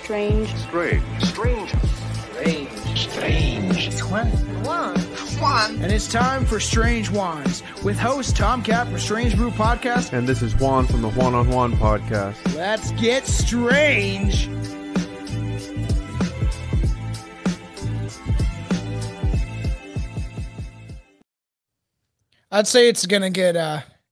Strange. Strange. Strange. Strange. Strange. Juan. And it's time for Strange Juans with host Tomcat from Strange Brew Podcast. And this is Juan from the Juan on Juan Podcast. Let's get strange. I'd say it's gonna get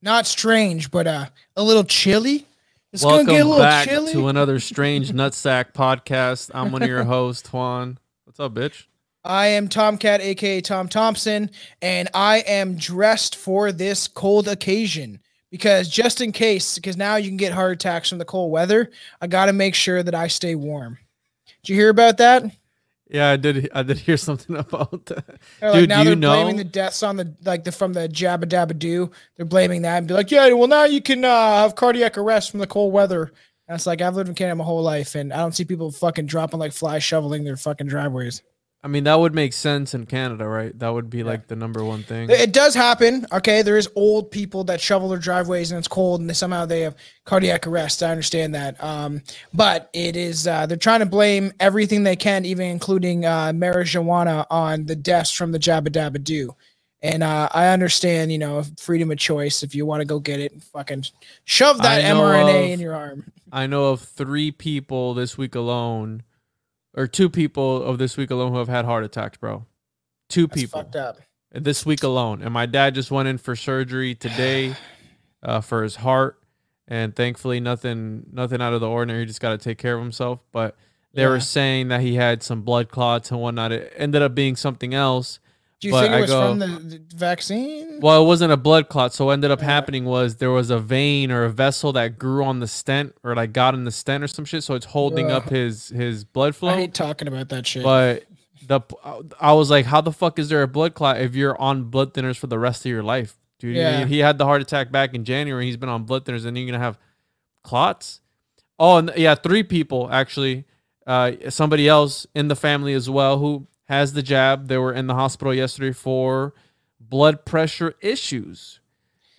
not strange, but a little chilly. It's Welcome gonna get a little back chilly. to another Strange Nutsack podcast. I'm one of your hosts, Juan. What's up, bitch? I am Tomcat, aka Tom Thompson, and I am dressed for this cold occasion because just in case, because now you can get heart attacks from the cold weather, I got to make sure that I stay warm. Did you hear about that? Yeah, I did hear something about that. Dude, now they're blaming the deaths on from the Jabba Dabba Doo. They're blaming that and be like, yeah, well now you can have cardiac arrest from the cold weather. And it's like, I've lived in Canada my whole life, and I don't see people fucking dropping like flies shoveling their fucking driveways. I mean, that would make sense in Canada, right? That would be like the number one thing. It does happen. Okay, there is old people that shovel their driveways and it's cold and somehow they have cardiac arrest. I understand that. But it is they're trying to blame everything they can, even including marijuana, on the deaths from the Jabba Dabba Doo. And I understand, freedom of choice. If you want to go get it, fucking shove that mRNA in your arm. I know of 3 people this week alone. Or 2 people of this week alone who have had heart attacks, bro. 2 people. Fucked up. This week alone. And my dad just went in for surgery today for his heart. And thankfully, nothing out of the ordinary. He just got to take care of himself. But they were saying that he had some blood clots and whatnot. It ended up being something else. Do you think it was from the vaccine? Well, it wasn't a blood clot. So what ended up happening was there was a vein or a vessel that grew on the stent or like got in the stent or some shit. So it's holding up his blood flow. I hate talking about that shit. But I was like, how the fuck is there a blood clot if you're on blood thinners for the rest of your life? Dude, he had the heart attack back in January. He's been on blood thinners and you're going to have clots? Oh, and 3 people actually. Somebody else in the family as well who has the jab. They were in the hospital yesterday for blood pressure issues.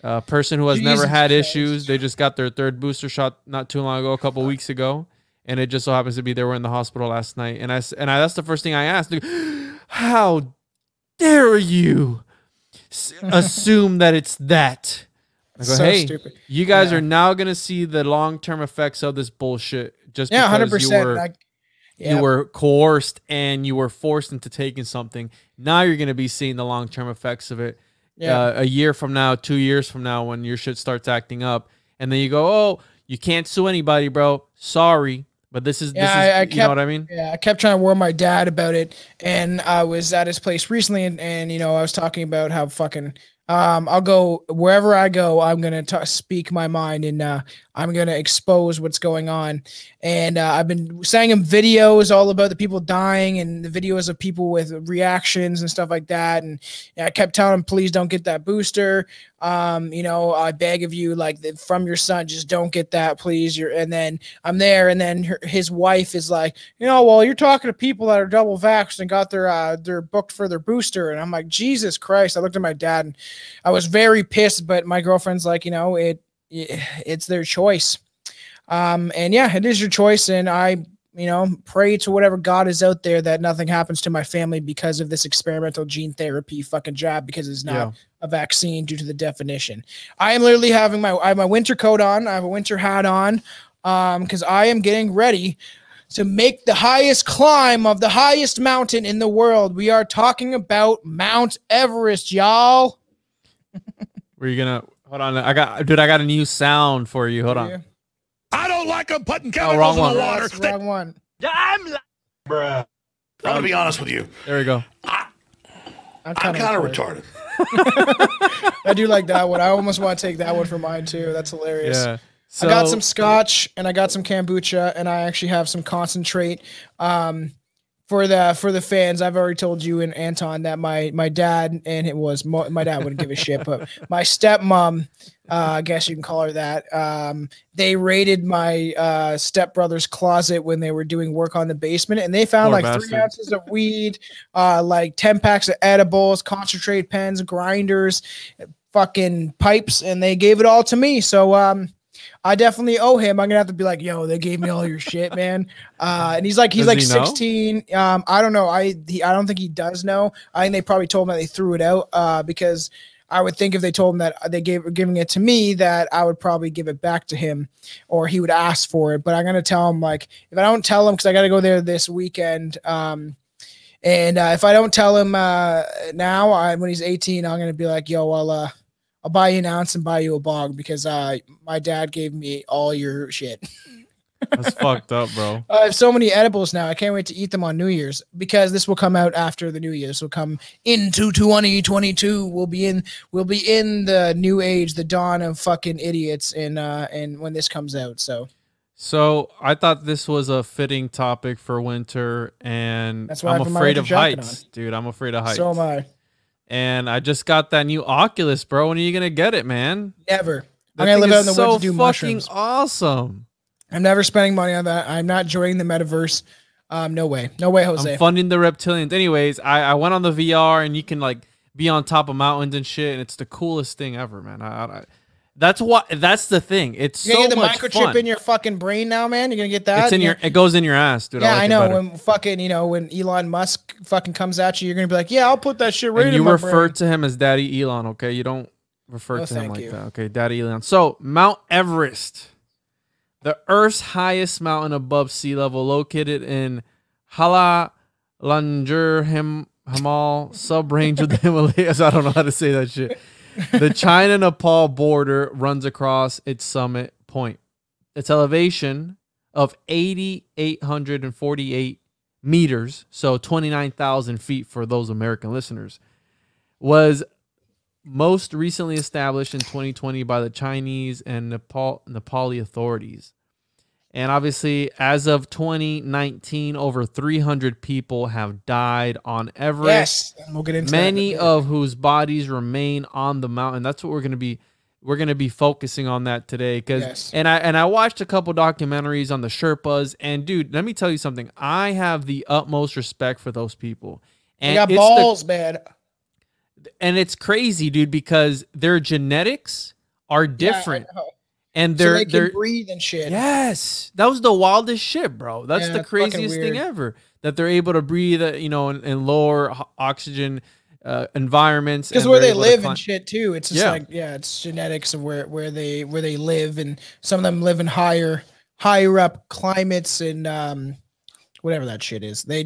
A person who has never had issues. They just got their 3rd booster shot not too long ago, a couple weeks ago. And it just so happens to be they were in the hospital last night. And that's the first thing I asked. How dare you assume that it's that? I go, hey, stupid. You guys are now going to see the long-term effects of this bullshit just because 100%. You were coerced and you were forced into taking something. Now you're going to be seeing the long-term effects of it a year from now, 2 years from now when your shit starts acting up. And then you go, oh, you can't sue anybody, bro. Sorry. But this is you know what I mean? Yeah, I kept trying to warn my dad about it. And I was at his place recently and I was talking about how fucking I'll go wherever I go. I'm going to speak my mind and I'm going to expose what's going on. And I've been sending him videos all about the people dying and the videos of people with reactions and stuff like that. And I kept telling him, please don't get that booster. I beg of you, from your son, just don't get that, please. And then I'm there. And then his wife is like, well, you're talking to people that are double vaxxed and got they're booked for their booster. And I'm like, Jesus Christ. I looked at my dad and I was very pissed, but my girlfriend's like, it's their choice. It is your choice. And I, pray to whatever God is out there that nothing happens to my family because of this experimental gene therapy fucking jab, because it's not a vaccine due to the definition. I am literally having I have my winter coat on. I have a winter hat on, because I am getting ready to make the highest climb of the highest mountain in the world. We are talking about Mount Everest, y'all. Were you gonna hold on? I got a new sound for you. Hold on. I don't like them putting chemicals in the water. That's the wrong one. Bruh. I'm gonna be honest with you. There we go. I'm kind of retarded. I do like that one. I almost want to take that one for mine too. That's hilarious. Yeah. So, I got some scotch and I got some kombucha and I actually have some concentrate. For the fans, I've already told you and Anton that my dad, and my dad wouldn't give a shit, but my stepmom, I guess you can call her that. They raided my stepbrother's closet when they were doing work on the basement, and they found 3 ounces of weed, 10 packs of edibles, concentrate pens, grinders, fucking pipes, and they gave it all to me. So I definitely owe him. I'm gonna have to be like, yo, they gave me all your shit, man. And he's like Does he know? 16. I don't know. I don't think he does know. I think they probably told him that they threw it out. Because I would think if they told him that they giving it to me, that I would probably give it back to him, or he would ask for it. But I'm gonna tell him, like, if I don't tell him, because I got to go there this weekend. And if I don't tell him now, when he's 18, I'm gonna be like, yo, I'll buy you an ounce and buy you a bog, because my dad gave me all your shit. That's fucked up, bro. I have so many edibles now. I can't wait to eat them on New Year's, because this will come out after the New Year's. Will come into 2022. We'll be in the new age, the dawn of fucking idiots, and when this comes out. So I thought this was a fitting topic for winter, and That's why I'm I have my afraid winter of jacket heights, on. dude. I'm afraid of heights. So am I. And I just got that new Oculus, bro. When are you gonna get it, man? Never. That I'm gonna thing live out in is the woods so to do fucking mushrooms. awesome. I'm never spending money on that. I'm not joining the metaverse. No way. No way, Jose. I'm funding the reptilians. Anyways, I went on the VR, and you can like be on top of mountains and shit, and it's the coolest thing ever, man. That's the thing. It's You're gonna so get the much microchip fun. in your fucking brain now, man. You're gonna get that. It's in your. It goes in your ass, dude. Yeah, like I know. It better. When fucking, when Elon Musk fucking comes at you, you're gonna be like, yeah, I'll put that shit right And in you my refer brain. to him as Daddy Elon, okay? You don't refer No, to him thank like you. that, okay? Daddy Elon. So Mount Everest, the Earth's highest mountain above sea level, located in Hamal sub-range of the Himalayas. I don't know how to say that shit. The China-Nepal border runs across its summit point. Its elevation of 8,848 meters, so 29,000 feet for those American listeners, was most recently established in 2020 by the Chinese and Nepali authorities. And obviously, as of 2019, over 300 people have died on Everest. Yes, and we'll get into many that in a bit. of whose bodies remain on the mountain. That's what we're going to be focusing on that today. Yes. And I watched a couple documentaries on the Sherpas, and dude, let me tell you something. I have the utmost respect for those people. They And got it's balls, man. and it's crazy, dude, because their genetics are different. Yeah, I know. And So they they're can breathe and shit. yes, that was the wildest shit, bro. That's Yeah, the it's fucking craziest thing weird. ever, that they're able to breathe, in lower oxygen environments, Because and where they're they able to live climb. and shit too. It's just it's genetics of where they live, and some of them live in higher up climates, and whatever that shit is. They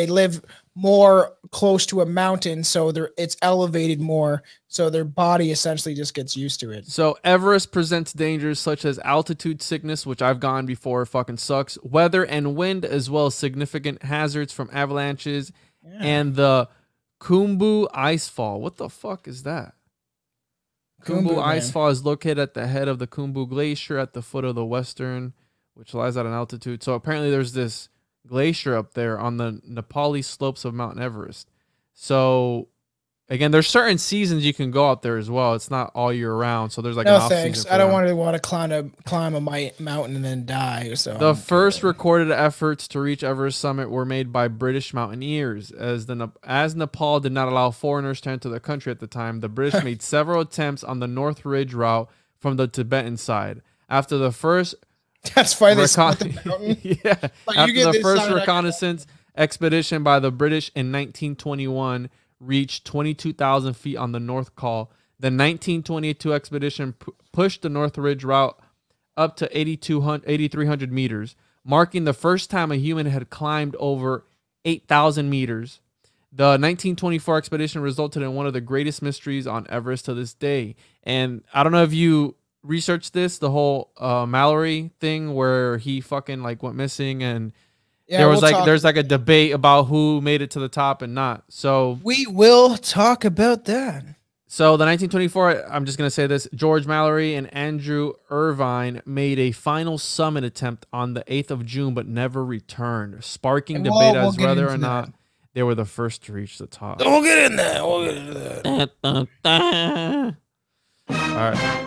live more close to a mountain, so it's elevated more, so their body essentially just gets used to it. So Everest presents dangers such as altitude sickness, which I've gone before, it fucking sucks, weather and wind, as well as significant hazards from avalanches and the Khumbu Icefall. What the fuck is that? Khumbu Man. Icefall is located at the head of the Khumbu Glacier at the foot of the western, which lies at an altitude. So apparently there's this glacier up there on the Nepali slopes of Mount Everest. So again, there's certain seasons you can go out there as well. It's not all year round. So there's like an No off thanks. season. I don't want to climb a mountain and then die. So The first recorded efforts to reach Everest summit were made by British mountaineers. As Nepal did not allow foreigners to enter the country at the time, the British made several attempts on the North Ridge route from the Tibetan side. After the first that's why they split the mountain. yeah. Like, After the first side, reconnaissance expedition by the British in 1921 reached 22,000 feet on the North Col, the 1922 expedition pushed the North Ridge route up to 8,300 meters, marking the first time a human had climbed over 8,000 meters. The 1924 expedition resulted in one of the greatest mysteries on Everest to this day. And I don't know if you researched this, the whole Mallory thing where he fucking like went missing, and there's like a debate about who made it to the top and not. So we will talk about that. So the 1924, I'm just going to say this, George Mallory and Andrew Irvine made a final summit attempt on the 8th of June, but never returned, sparking debate as whether or not they were the first to reach the top. We'll get in there. We'll get into that. All right.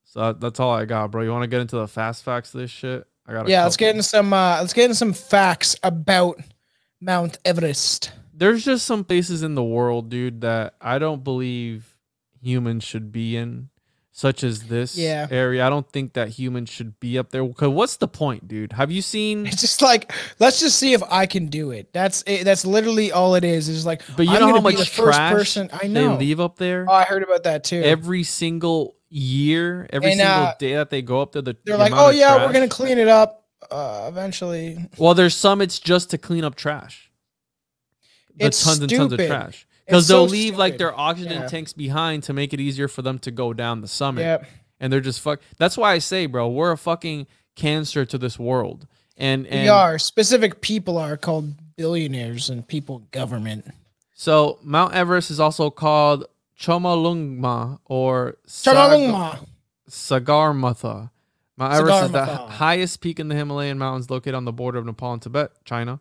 So that's all I got, bro. You want to get into the fast facts of this shit? Let's get into some facts about Mount Everest. There's just some places in the world, dude, that I don't believe humans should be in. such as this area, I don't think that humans should be up there. Because what's the point, dude? Have you seen? It's just like, let's just see if I can do it. That's it. That's literally all it is. It's like, but you I'm know gonna how be much the first trash person I they know. leave up there? Oh, I heard about that too. Every single year, every single day that they go up there, they're like, oh yeah, we're gonna clean it up eventually. Well, there's summits just to clean up trash. It's tons and tons of trash. Because they'll leave like their oxygen tanks behind to make it easier for them to go down the summit. Yep. And they're just That's why I say, bro, we're a fucking cancer to this world. And we are. Specific people are called billionaires and people government. So Mount Everest is also called Chomolungma or Sagarmatha. Mount Everest is the highest peak in the Himalayan mountains located on the border of Nepal and Tibet, China.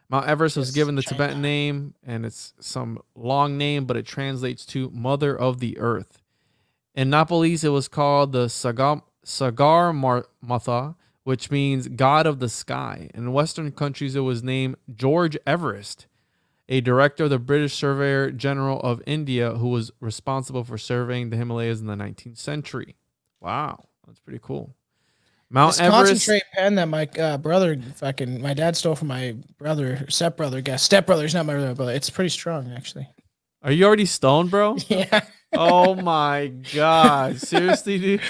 Mount Everest was given the Tibetan name, and it's some long name, but it translates to Mother of the Earth. In Nepalese, it was called the Sagarmatha, which means God of the Sky. In Western countries, it was named George Everest, a director of the British Surveyor General of India who was responsible for surveying the Himalayas in the 19th century. Wow, that's pretty cool. Mount this Everest. Concentrate pen that my brother my dad stole from my brother, stepbrother. Stepbrother's not my brother, but it's pretty strong actually. Are you already stoned, bro? Yeah. Oh my God. Seriously, dude?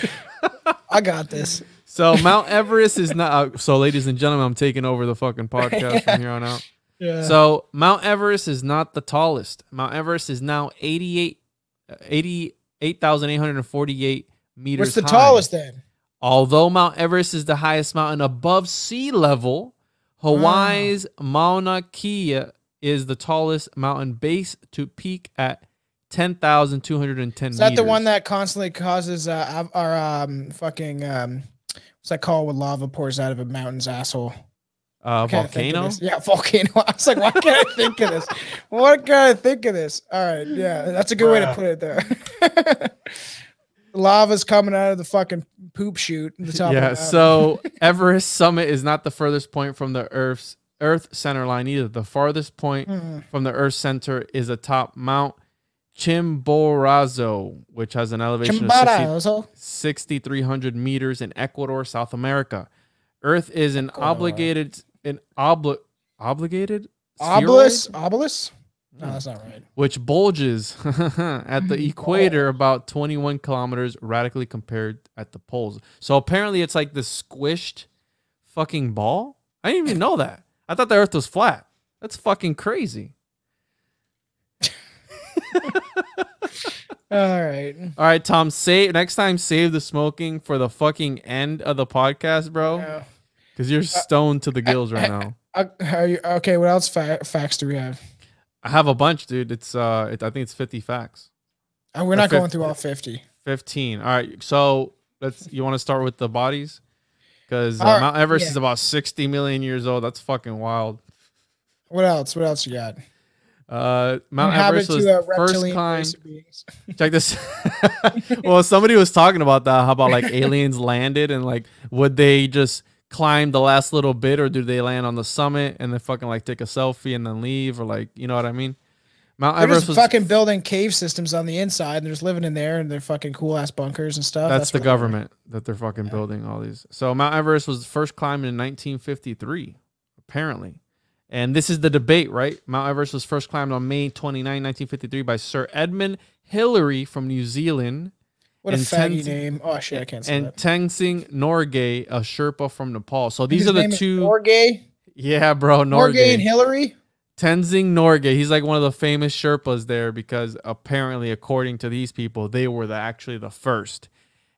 I got this. So Mount Everest is not, so ladies and gentlemen, I'm taking over the fucking podcast from here on out. Yeah. So Mount Everest is not the tallest. Mount Everest is now 88,848 meters What's the high. tallest then? Although Mount Everest is the highest mountain above sea level, Hawaii's Mauna Kea is the tallest mountain base to peak at 10,210 meters. Is that the one that constantly causes our fucking what's that called when lava pours out of a mountain's asshole? Volcano? Yeah, volcano. I was like, why can't I think of this? Why can't I think of this? All right, yeah, that's a good way to put it there. Lava's coming out of the fucking poop chute at the top. Yeah, so Everest summit is not the furthest point from the Earth center line either. The farthest point from the Earth center is atop Mount Chimborazo, which has an elevation of 6,300 meters in Ecuador, South America. Earth is an obelisk? No, that's not right. Which bulges at the equator about 21 kilometers radically compared at the poles. So apparently it's like this squished fucking ball. I didn't even know that. I thought the Earth was flat. That's fucking crazy. All right. All right, Tom, next time save the smoking for the fucking end of the podcast, bro. Because you're stoned to the gills right now. Are you okay? What else facts do we have? I have a bunch, dude. It's I think it's 50 facts. We're not going through all 50. 15. All right. So you want to start with the bodies? Because Mount Everest is about 60 million years old. That's fucking wild. What else? What else you got? Mount Everest was first climbed. Check this. Well, somebody was talking about that. How about like aliens landed and like would they just climb the last little bit, or do they land on the summit and then fucking like take a selfie and then leave, or like, you know what I mean? Mount Everest was fucking building cave systems on the inside, and they're just living in there, and they're fucking cool ass bunkers and stuff. That's the government that they're fucking building all these. So Mount Everest was first climbed in 1953, apparently. And this is the debate, right? Mount Everest was first climbed on May 29, 1953 by Sir Edmund Hillary from New Zealand. What a faggy name. Oh, shit, I can't say that. And Tenzing Norgay, a Sherpa from Nepal. So these are the two. Norgay? Yeah, bro. Norgay and Hillary? Tenzing Norgay. He's like one of the famous Sherpas there because apparently, according to these people, they were actually the first.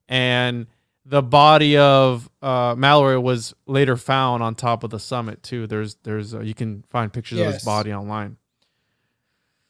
And the body of Mallory was later found on top of the summit, too. There's you can find pictures of his body online.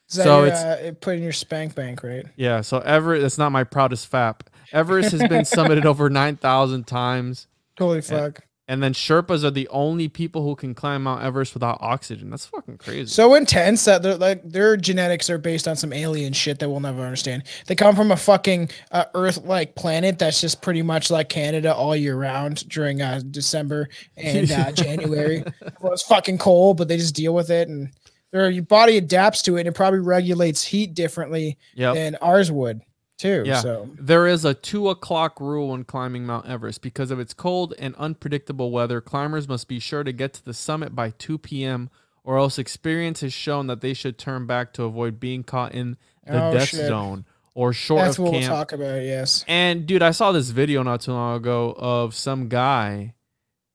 So it's put in your spank bank, right? Yeah. So Everest, that's not my proudest fap. Everest has been summited over 9,000 times. Holy fuck. And then Sherpas are the only people who can climb Mount Everest without oxygen. That's fucking crazy. So intense that their genetics are based on some alien shit that we'll never understand. They come from a fucking Earth-like planet that's just pretty much like Canada all year round during December and January. Well, it's fucking cold, but they just deal with it, and your body adapts to it, and it probably regulates heat differently than ours would. too. Yeah. So There is a 2:00 rule when climbing Mount Everest. Because of its cold and unpredictable weather, climbers must be sure to get to the summit by 2 p.m. or else experience has shown that they should turn back to avoid being caught in the death zone or short that's of what camp. we'll talk about. Yes. And dude, I saw this video not too long ago of some guy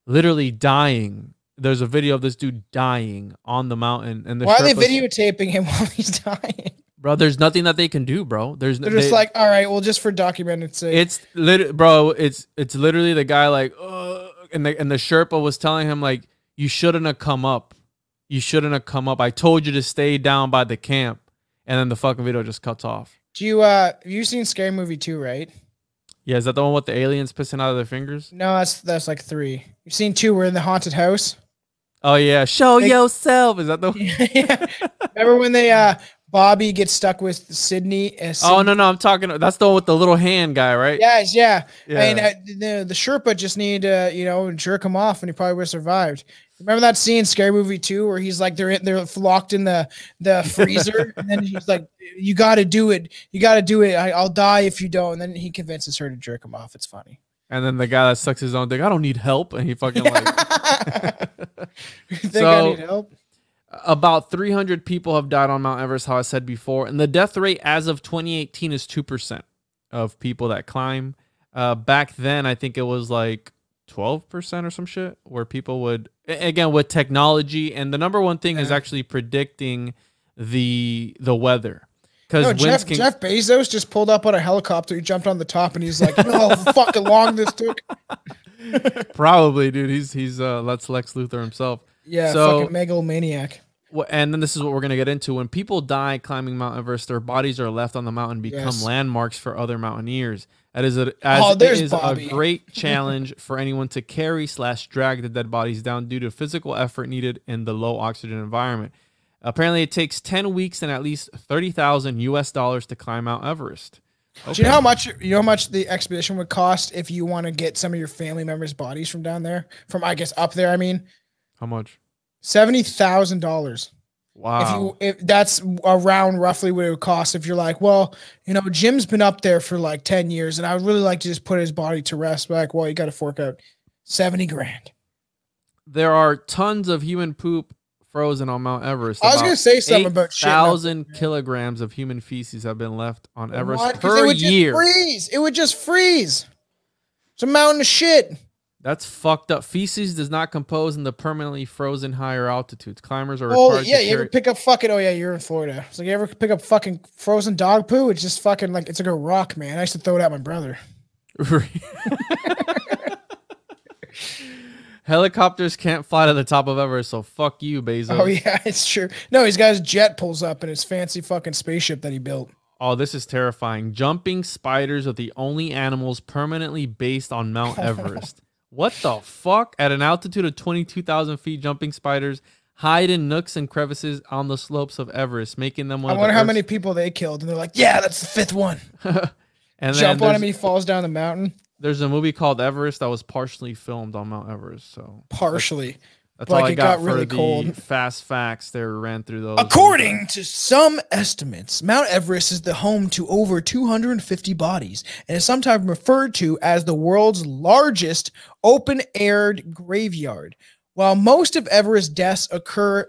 literally dying. There's a video of this dude dying on the mountain, and Why are they videotaping him while he's dying? Bro, there's nothing that they can do, bro. They're just like, all right, well, just for documented sake. It's literally the guy like, and the Sherpa was telling him like, you shouldn't have come up. You shouldn't have come up. I told you to stay down by the camp, and then the fucking video just cuts off. Do you have you seen Scary Movie 2, right? Yeah, is that the one with the aliens pissing out of their fingers? No, that's like 3. You've seen 2. We're in the haunted house. Oh yeah, show yourself. Is that the? Yeah. Remember when they Bobby gets stuck with Sydney? Oh no, I'm talking. That's the one with the little hand guy, right? Yes, yeah. I mean, the Sherpa just needed to jerk him off, and he probably would have survived. Remember that scene, Scary Movie 2, where he's like they're locked in the freezer, and then he's like, "You got to do it. You got to do it. I'll die if you don't." And then he convinces her to jerk him off. It's funny. And then the guy that sucks his own dick, I don't need help, and he fucking like. You think I need help? About 300 people have died on Mount Everest, how I said before, and the death rate as of 2018 is 2% of people that climb. Back then, I think it was like 12% or some shit, where people would, again, with technology, and the number one thing is actually predicting the weather. Because Jeff Bezos just pulled up on a helicopter. He jumped on the top, and he's like, "You know how fucking long this took." Probably, dude. He's Lex Luthor himself. Yeah, fucking megalomaniac. And then this is what we're gonna get into. When people die climbing Mount Everest, their bodies are left on the mountain, become landmarks for other mountaineers. It is a great challenge for anyone to carry/drag the dead bodies down due to physical effort needed in the low oxygen environment. Apparently, it takes 10 weeks and at least $30,000 to climb Mount Everest. Okay. Do you know how much the expedition would cost if you want to get some of your family members' bodies from down there? From, I guess, up there, I mean. How much? $70,000. Wow. If that's around roughly what it would cost if you're like, well, Jim's been up there for like 10 years and I would really like to just put his body to rest. Like, well, you got to fork out $70,000. There are tons of human poop frozen on Mount Everest. I was going to say something about 8,000 kilograms of human feces have been left on Everest per year. It would just freeze. It's a mountain of shit. That's fucked up. Feces does not compose in the permanently frozen higher altitudes. Climbers are required to you ever pick up fucking, you're in Florida. So you ever pick up fucking frozen dog poo? It's just fucking like, it's like a rock, man. I used to throw it at my brother. Helicopters can't fly to the top of Everest, so fuck you, Bezos. Oh, yeah, it's true. No, he's got his jet pulls up in his fancy fucking spaceship that he built. Oh, this is terrifying. Jumping spiders are the only animals permanently based on Mount Everest. What the fuck? At an altitude of 22,000 feet, jumping spiders hide in nooks and crevices on the slopes of Everest, making them one of the I wonder how many people they killed, and they're like, yeah, that's the 5th one. And jump on him, he falls down the mountain. There's a movie called Everest that was partially filmed on Mount Everest. So partially. That's all I got for the fast facts. They ran through those. According to some estimates, Mount Everest is the home to over 250 bodies and is sometimes referred to as the world's largest open-aired graveyard. While most of Everest deaths occur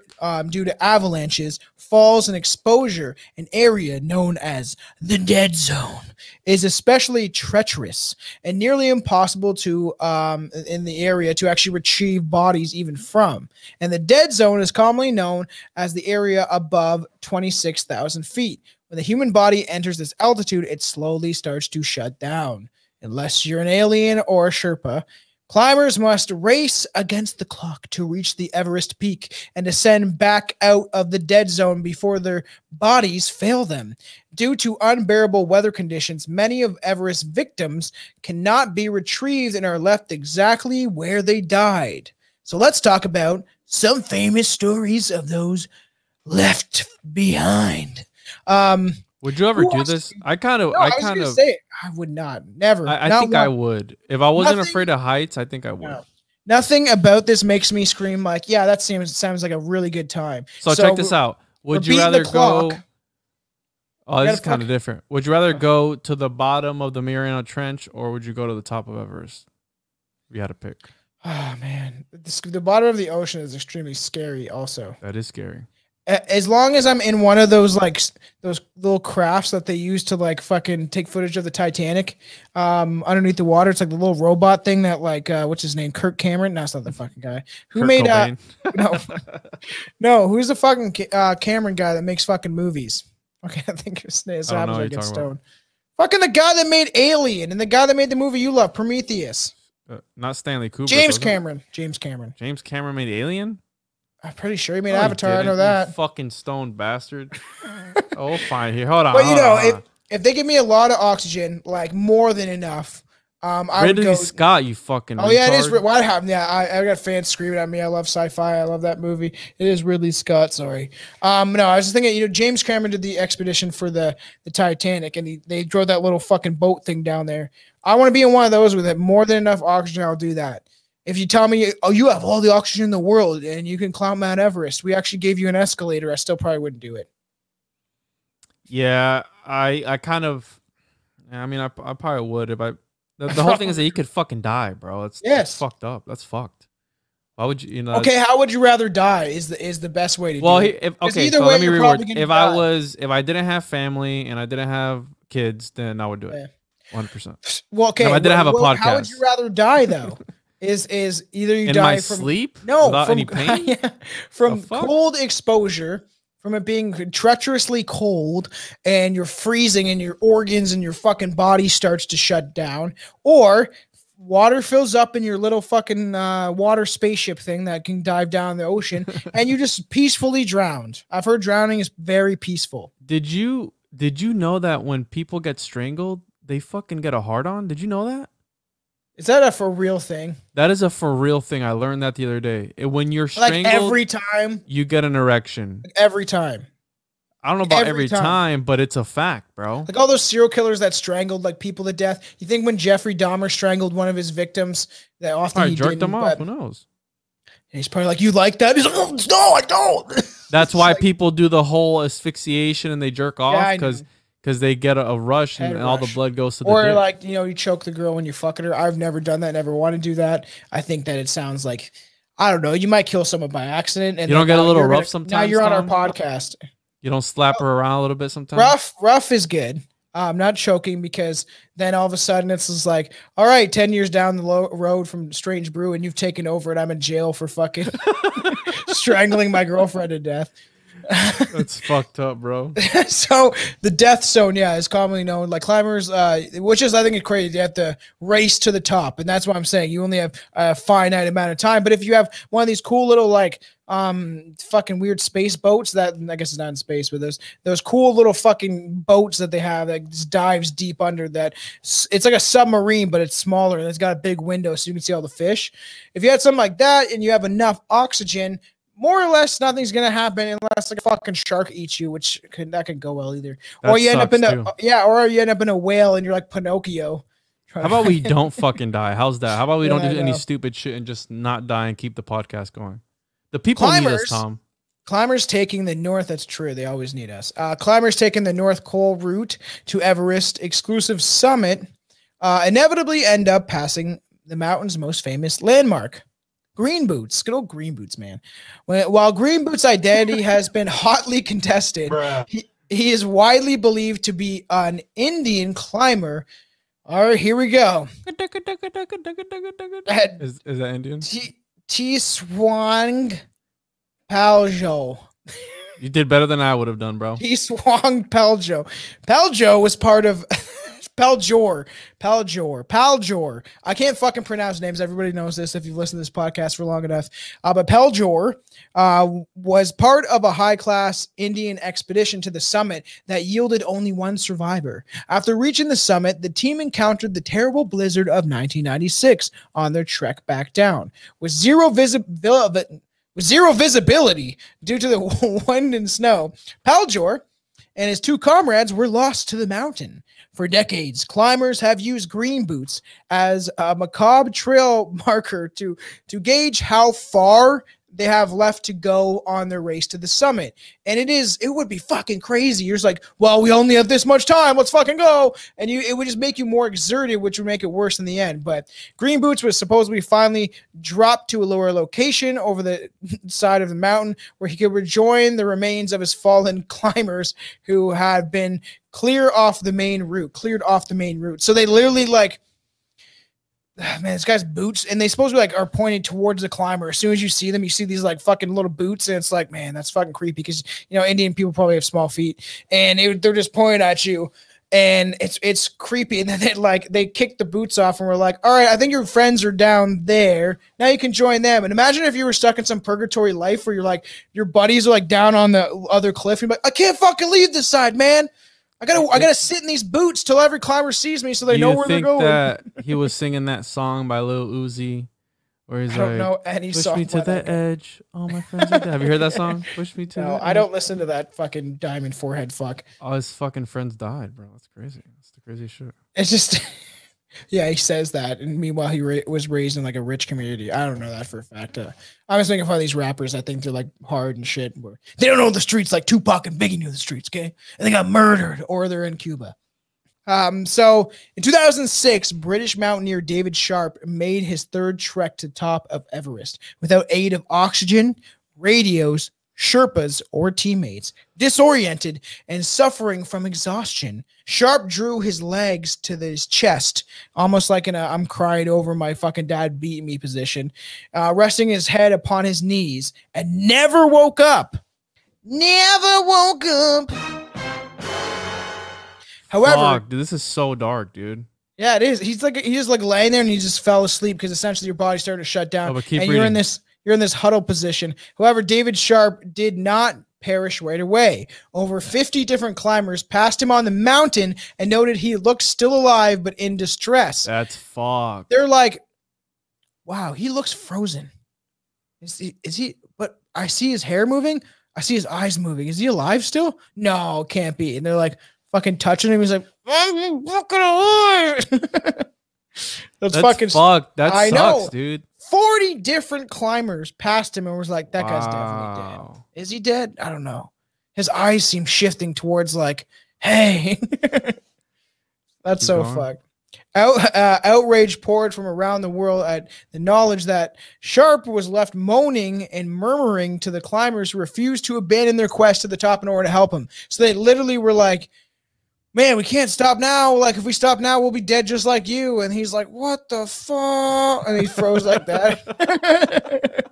due to avalanches, falls, and exposure, an area known as the Dead Zone is especially treacherous and nearly impossible to in the area to actually retrieve bodies even from. And the Dead Zone is commonly known as the area above 26,000 feet. When the human body enters this altitude, it slowly starts to shut down. Unless you're an alien or a Sherpa, climbers must race against the clock to reach the Everest peak and descend back out of the dead zone before their bodies fail them. Due to unbearable weather conditions, many of Everest's victims cannot be retrieved and are left exactly where they died. So let's talk about some famous stories of those left behind. Would you ever do this? I would not. Never. I think I would. If I wasn't afraid of heights, I think I would. No. Nothing about this makes me scream like, yeah, that sounds like a really good time. So check this out. Would you rather go? Oh, this is kind of different. Would you rather go to the bottom of the Mariana Trench or would you go to the top of Everest? If you had to pick. Oh man, the bottom of the ocean is extremely scary. Also, that is scary. As long as I'm in one of those like those little crafts that they use to like fucking take footage of the Titanic, underneath the water, it's like the little robot thing that like what's his name, Kirk Cameron? No, it's not the fucking guy who made no, who's the fucking Cameron guy that makes fucking movies? Okay, I think his name is Stone. Fucking the guy that made Alien and the guy that made the movie you love, Prometheus. Not Stanley Kubrick. James Cameron. James Cameron made Alien? I'm pretty sure he made Avatar. I know that. You fucking stoned bastard. Oh, fine. Here, hold on. But you know, if they give me a lot of oxygen, like more than enough, I would go. Scott, you fucking. Oh yeah, it is. What happened? Yeah, I got fans screaming at me. I love sci-fi. I love that movie. It is Ridley Scott. Sorry. No, I was just thinking. You know, James Cameron did the expedition for the Titanic, and they drove that little fucking boat thing down there. I want to be in one of those with it. More than enough oxygen. I'll do that. If you tell me, oh, you have all the oxygen in the world and you can climb Mount Everest, we actually gave you an escalator, I still probably wouldn't do it. Yeah, I kind of, I mean, I probably would if I. The whole thing is that you could fucking die, bro. It's fucked up. That's fucked. Why would you? You know. Okay, how would you rather die? Is the best way to do it? Okay, so let me reword. If I didn't have family and I didn't have kids, then I would do it. 100%. Well, okay. If I didn't have a podcast. How would you rather die though? Is either you in die my from sleep? No, without from any pain? from cold exposure, from it being treacherously cold, and you're freezing, and your organs and your fucking body starts to shut down, or water fills up in your little fucking water spaceship thing that can dive down the ocean, and you just peacefully drowned. I've heard drowning is very peaceful. Did you know that when people get strangled, they fucking get a hard on? Did you know that? Is that a for real thing? That is a for real thing. I learned that the other day. When you're strangled, like every time you get an erection. Like every time. I don't know about every time, but it's a fact, bro. Like all those serial killers that strangled like people to death. You think when Jeffrey Dahmer strangled one of his victims, that often he jerked them off? Who knows? And he's probably like, "You like that?" He's like, "Oh, no, I don't." That's why people do the whole asphyxiation and they jerk off because they get a rush and all the blood goes to the dick. Like, you know, you choke the girl when you're fucking her. I've never done that, never want to do that. I think that it sounds like, I don't know, you might kill someone by accident. And you don't get a little rough sometimes? Now you're on our podcast. You don't slap her around a little bit sometimes? Rough is good. I'm not choking because then all of a sudden it's just like, all right, 10 years down the road from Strange Brew and you've taken over and I'm in jail for fucking strangling my girlfriend to death. That's fucked up, bro. So the death zone, is commonly known like climbers, which is, I think it's crazy. You have to race to the top, and that's what I'm saying. You only have a finite amount of time. But if you have one of these cool little like fucking weird space boats that I guess it's not in space, but those cool little fucking boats that they have that just dives deep under that. It's like a submarine, but it's smaller and it's got a big window so you can see all the fish. If you had something like that and you have enough oxygen, more or less, nothing's gonna happen unless like a fucking shark eats you, which that could go well either. Or you end up in or you end up in a whale and you're like Pinocchio. How about we don't fucking die? How's that? How about we don't do any stupid shit and just not die and keep the podcast going? The people need us, Tom. Climbers taking the north. That's true. They always need us. Climbers taking the North Pole route to Everest exclusive summit inevitably end up passing the mountain's most famous landmark. Green boots, good old green boots, man. While green boots' identity has been hotly contested, he is widely believed to be an Indian climber. All right, here we go. Is that Indian? Tiswang Paljo. You did better than I would have done, bro. Tiswang Paljo. Paljo was part of Paljor. I can't fucking pronounce names. Everybody knows this if you've listened to this podcast for long enough. But Paljor was part of a high-class Indian expedition to the summit that yielded only one survivor. After reaching the summit, the team encountered the terrible blizzard of 1996 on their trek back down. With zero visibility due to the wind and snow, Paljor and his two comrades were lost to the mountain. For decades, climbers have used green boots as a macabre trail marker to gauge how far they have left to go on their race to the summit. And it would be fucking crazy. You're just like, well, we only have this much time. Let's fucking go. And it would just make you more exerted, which would make it worse in the end. But Green Boots was supposedly finally dropped to a lower location over the side of the mountain where he could rejoin the remains of his fallen climbers who had been cleared off the main route. So they literally like, man, this guy's boots, and they supposedly like are pointed towards the climber. As soon as you see them, you see these like fucking little boots, and it's like, man, that's fucking creepy because Indian people probably have small feet, and they're just pointing at you, and it's creepy. And then they kick the boots off, and we're like, all right, I think your friends are down there. Now you can join them. And imagine if you were stuck in some purgatory life where you're like your buddies are like down on the other cliff, and you're like, I can't fucking leave this side, man. I gotta sit in these boots till every climber sees me, so they know where they're going. That he was singing that song by Lil Uzi, where he's I don't know any push song. Me to the edge. All my friends are dead. Have you heard that song? Push me to. No, the I edge. don't listen to that fucking diamond forehead fuck. All his fucking friends died, bro. That's crazy. That's the craziest shit. It's just, yeah, he says that, and meanwhile he was raised in like a rich community. I don't know that for a fact. I was making fun of these rappers. I think they're like hard and shit. They don't know the streets like Tupac and Biggie knew the streets, okay? And they got murdered, or they're in Cuba. So in 2006, British mountaineer David Sharp made his third trek to the top of Everest without aid of oxygen, radios, Sherpas, or teammates. Disoriented and suffering from exhaustion, Sharp drew his legs to his chest, almost like in a I'm crying over my fucking dad beating me position, resting his head upon his knees, and never woke up. Never woke up. However, fuck, dude, this is so dark, dude. Yeah, it is. He's just like laying there and he just fell asleep because essentially your body started to shut down. But keep and reading. You're in this huddle position. However, David Sharp did not perish right away. Over 50 different climbers passed him on the mountain and noted he looked still alive but in distress. That's fucked. They're like, wow, he looks frozen. Is he? But I see his hair moving. I see his eyes moving. Is he alive still? No, can't be. And they're like fucking touching him. He's like, I'm fucking alive. That's fucking fucked. That I sucks, know. dude. 40 different climbers passed him and was like, that guy's definitely dead. Is he dead? I don't know. His eyes seem shifting towards like, hey. That's so fucked. Outrage poured from around the world at the knowledge that Sharp was left moaning and murmuring to the climbers who refused to abandon their quest to the top in order to help him. So they literally were like, man, we can't stop now. Like, if we stop now, we'll be dead just like you. And he's like, what the fuck? And he froze like that.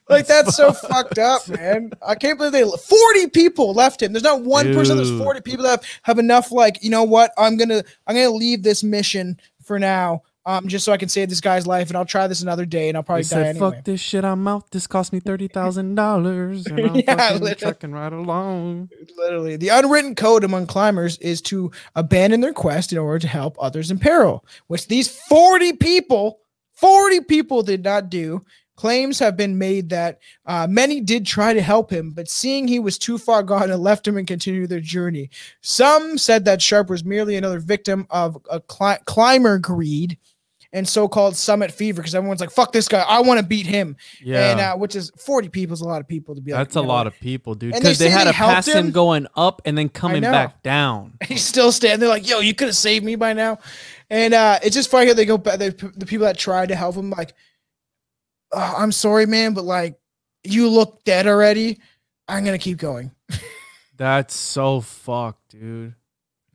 Like, that's so fucked up, man. I can't believe 40 people left him. There's not one person. There's 40 people that have enough, like, you know what? I'm gonna leave this mission for now. Just so I can save this guy's life, and I'll try this another day, and I'll probably die anyway. Fuck this shit, I'm out. This cost me $30,000, and I'm fucking trucking right along. Literally, the unwritten code among climbers is to abandon their quest in order to help others in peril, which these 40 people did not do. Claims have been made that many did try to help him, but seeing he was too far gone and left him and continued their journey. Some said that Sharp was merely another victim of a climber greed and so-called summit fever, because everyone's like, fuck this guy, I want to beat him. Yeah. And which is 40 people is a lot of people to be like. That's a lot of people, dude. And Because they had to pass him going up and then coming back down. He's still standing there like, yo, you could have saved me by now. And it's just funny how they go back, the people that tried to help him, like, oh, I'm sorry, man, but like, you look dead already. I'm gonna keep going. That's so fucked, dude.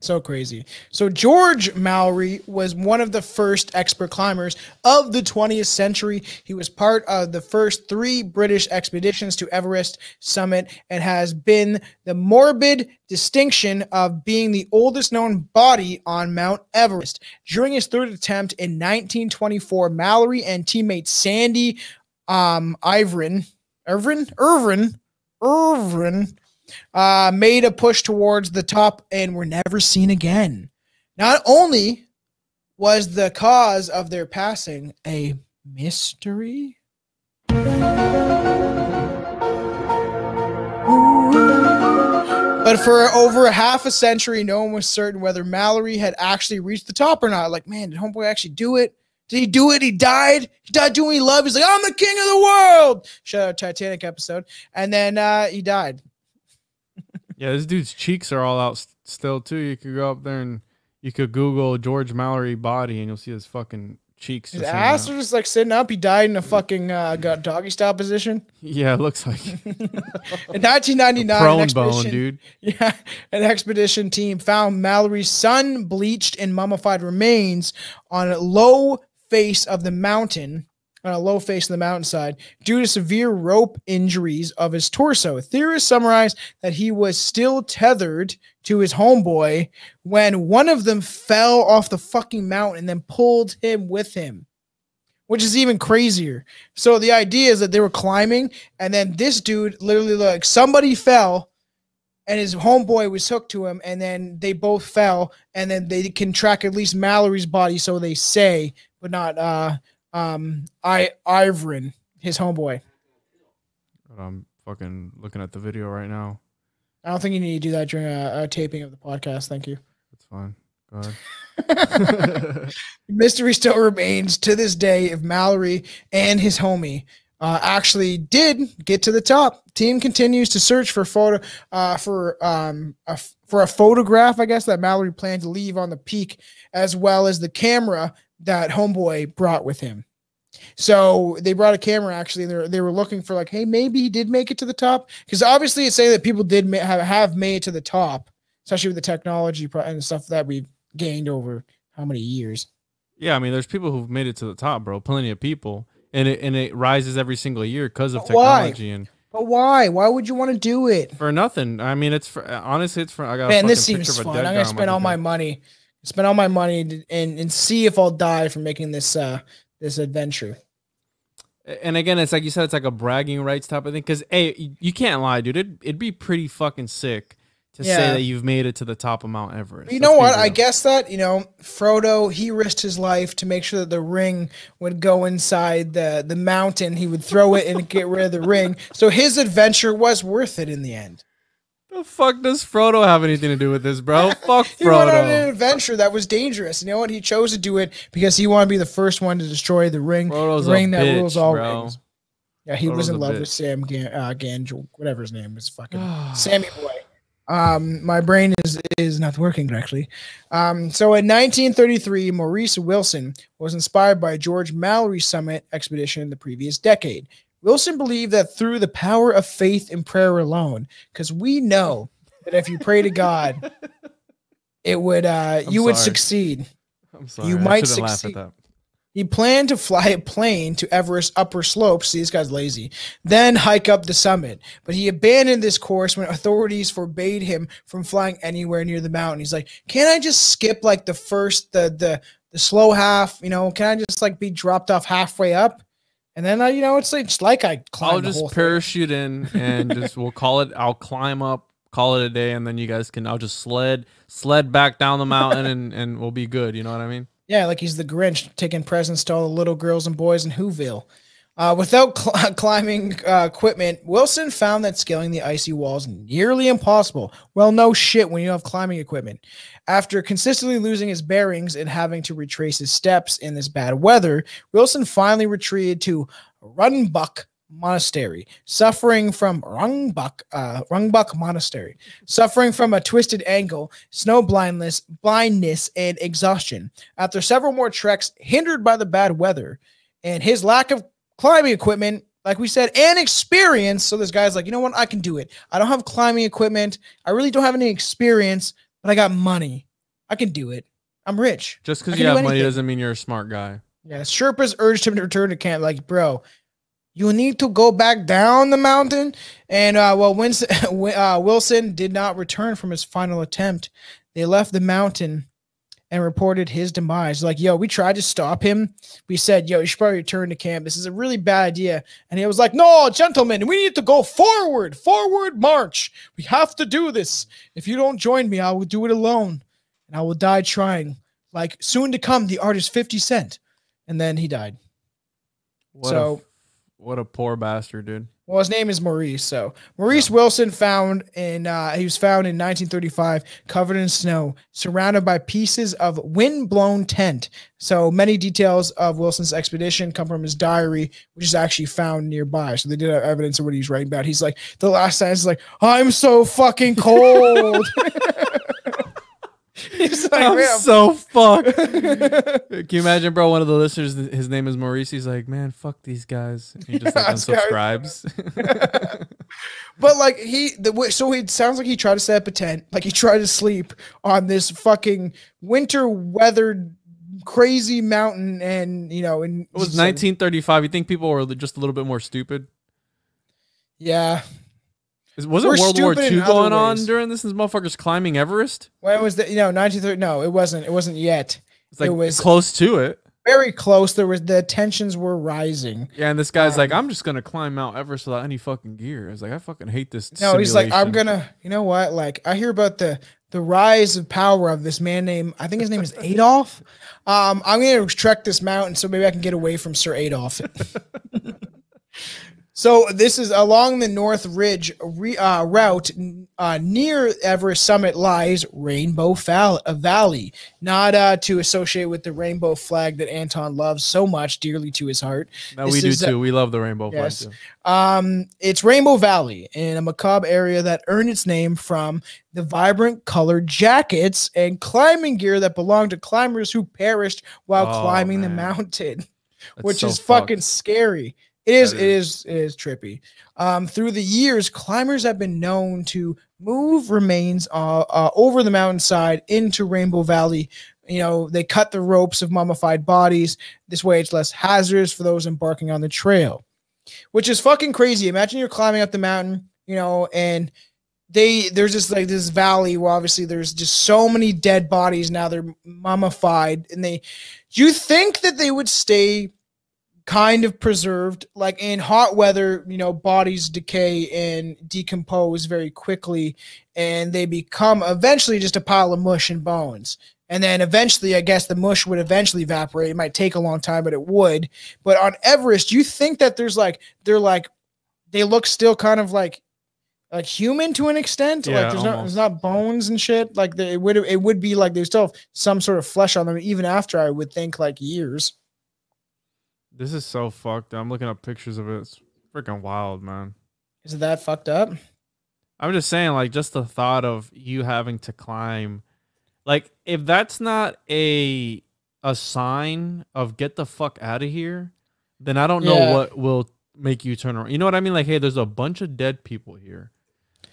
So crazy. So George Mallory was one of the first expert climbers of the 20th century. He was part of the first 3 British expeditions to Everest summit and has been the morbid distinction of being the oldest known body on Mount Everest. During his third attempt in 1924, Mallory and teammate Sandy Irvin made a push towards the top and were never seen again. Not only was the cause of their passing a mystery, but for over half a century, no one was certain whether Mallory had actually reached the top or not. Like, man, did homeboy actually do it? Did he do it? He died. He died doing what he loved. He's like, I'm the king of the world. Shout out Titanic episode. And then he died. Yeah, this dude's cheeks are all out still too. You could go up there and you could Google George Mallory body and you'll see his fucking cheeks. His ass was just like sitting up. He died in a fucking doggy style position. Yeah, it looks like in 1999. Prone bone, dude. Yeah, an expedition team found Mallory's sun-bleached and mummified remains on a low face of the mountain. On a low face of the mountainside due to severe rope injuries of his torso. Theorists summarize that he was still tethered to his homeboy when one of them fell off the fucking mountain and then pulled him with him, which is even crazier. So the idea is that they were climbing and then this dude literally like somebody fell and his homeboy was hooked to him and then they both fell and then they can track at least Mallory's body, so they say, but not Iverin, his homeboy. I'm fucking looking at the video right now. I don't think you need to do that during a taping of the podcast. Thank you. That's fine. Go ahead. Mystery still remains to this day if Mallory and his homie actually did get to the top. Team continues to search for for a photograph, I guess, that Mallory planned to leave on the peak, as well as the camera that homeboy brought with him. So they brought a camera actually. They were looking for like, hey, maybe he did make it to the top, because obviously it's saying that people did have made it to the top, especially with the technology and stuff that we've gained over how many years. Yeah, I mean, there's people who've made it to the top, bro. Plenty of people, and it rises every single year because of technology. But why? Why would you want to do it for nothing? I mean, it's for honestly, it's for. I got man. This seems fun. I'm gonna spend all my money. Spend all my money and see if I'll die from making this this adventure. And again, it's like you said, it's like a bragging rights type of thing. Because hey, you can't lie, dude. It'd be pretty fucking sick to say that you've made it to the top of Mount Everest. You know what? I guess that Frodo, he risked his life to make sure that the ring would go inside the mountain. He would throw it and get rid of the ring. So his adventure was worth it in the end. The fuck does Frodo have anything to do with this, bro? Fuck Frodo. He went on an adventure that was dangerous. You know what? He chose to do it because he wanted to be the first one to destroy the ring. Frodo's the ring a that bitch, rules all bro. rings. Yeah, he was in love with Sam Gangel, whatever his name is, fucking Sammy Boy. My brain is not working correctly. So in 1933, Maurice Wilson was inspired by George Mallory's summit expedition the previous decade. Wilson believed that through the power of faith and prayer alone, because we know that if you pray to God, it would you would succeed. I'm sorry. You might succeed. He planned to fly a plane to Everest upper slopes. See, this guy's lazy. Then hike up the summit. But he abandoned this course when authorities forbade him from flying anywhere near the mountain. He's like, can't I just skip like the slow half? Can I just like be dropped off halfway up? And then it's like I climb. I'll just parachute in and we'll call it. I'll climb up, call it a day, and then you guys can. I'll just sled back down the mountain, and we'll be good. You know what I mean? Yeah, like he's the Grinch taking presents to all the little girls and boys in Whoville. Without climbing equipment, Wilson found that scaling the icy walls nearly impossible. Well, no shit when you don't have climbing equipment. After consistently losing his bearings and having to retrace his steps in this bad weather, Wilson finally retreated to Runbuck Monastery, suffering from a twisted ankle, snow blindness, and exhaustion. After several more treks hindered by the bad weather and his lack of climbing equipment, like we said, and experience. So this guy's like, you know what? I can do it. I don't have climbing equipment. I really don't have any experience, but I got money. I can do it. I'm rich. Just because you have money doesn't mean you're a smart guy. Yeah. Sherpas urged him to return to camp. Like, bro, you need to go back down the mountain. And Wilson did not return from his final attempt. They left the mountain and reported his demise. Like, yo, we tried to stop him. We said, yo, you should probably return to camp. This is a really bad idea. And he was like, no, gentlemen, we need to go forward march. We have to do this. If you don't join me, I will do it alone. And I will die trying. Like, soon to come, the artist 50 Cent. And then he died. What a poor bastard, dude. Well, his name is Maurice. So Maurice Wilson he was found in 1935, covered in snow, surrounded by pieces of wind-blown tent. So many details of Wilson's expedition come from his diary, which is actually found nearby. So they did have evidence of what he's writing about. He's like, the last sentence is like, I'm so fucking cold. He's like, I'm so fucked. Can you imagine, bro? One of the listeners, his name is Maurice. He's like, man, fuck these guys. And he just like unsubscribes. But like so it sounds like he tried to set up a tent, like he tried to sleep on this fucking winter weathered crazy mountain, and it was 1935. You think people were just a little bit more stupid? Yeah. Was it World War II going on during this? This motherfucker's climbing Everest? When was 1930? No, it wasn't. It wasn't yet. It was close to it. Very close. The tensions were rising. Yeah, and this guy's like, I'm just gonna climb Mount Everest without any fucking gear. It's like, I fucking hate this. No, he's like, I'm gonna. You know what? Like, I hear about the rise of power of this man named, I think his name is Adolf. I'm gonna trek this mountain so maybe I can get away from Sir Adolf. So this is along the North Ridge route near Everest summit lies Rainbow Valley, not to associate with the rainbow flag that Anton loves so much dearly to his heart. No, we do too. We love the rainbow flag too. It's Rainbow Valley in a macabre area that earned its name from the vibrant colored jackets and climbing gear that belonged to climbers who perished while climbing the mountain, which is fucking scary. It is trippy. Through the years, climbers have been known to move remains over the mountainside into Rainbow Valley. They cut the ropes of mummified bodies. This way, it's less hazardous for those embarking on the trail, which is fucking crazy. Imagine you're climbing up the mountain, and there's just like this valley where obviously there's just so many dead bodies now. They're mummified, and you think that they would stay kind of preserved. Like in hot weather, bodies decay and decompose very quickly, and they become eventually just a pile of mush and bones. And then eventually, I guess the mush would eventually evaporate. It might take a long time, but it would. But on Everest, you think that they look still kind of like human to an extent. Yeah, like there's not bones and shit. Like it would be like they still have some sort of flesh on them, even after, I would think, like years. This is so fucked. I'm looking up pictures of it. It's freaking wild, man. Is it that fucked up? I'm just saying, like, just the thought of you having to climb, like, if that's not a sign of get the fuck out of here, then I don't know what will make you turn around. You know what I mean? Like, hey, there's a bunch of dead people here.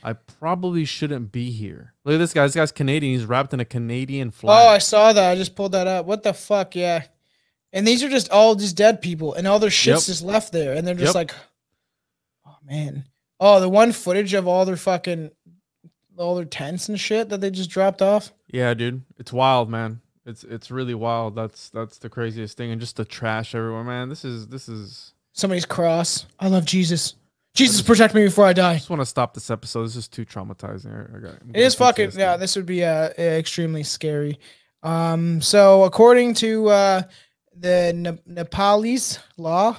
I probably shouldn't be here. Look at this guy. This guy's Canadian. He's wrapped in a Canadian flag. Oh, I saw that. I just pulled that up. What the fuck? Yeah. And these are just all just dead people, and all their shit's just left there, and they're just like, oh man, the one footage of all their tents and shit that they just dropped off. Yeah, dude, it's wild, man. It's really wild. That's the craziest thing, and just the trash everywhere, man. This is somebody's cross. I love Jesus. Jesus, protect me before I die. I just want to stop this episode. This is too traumatizing. It is fucking this would be extremely scary. So according to the Nepalese law,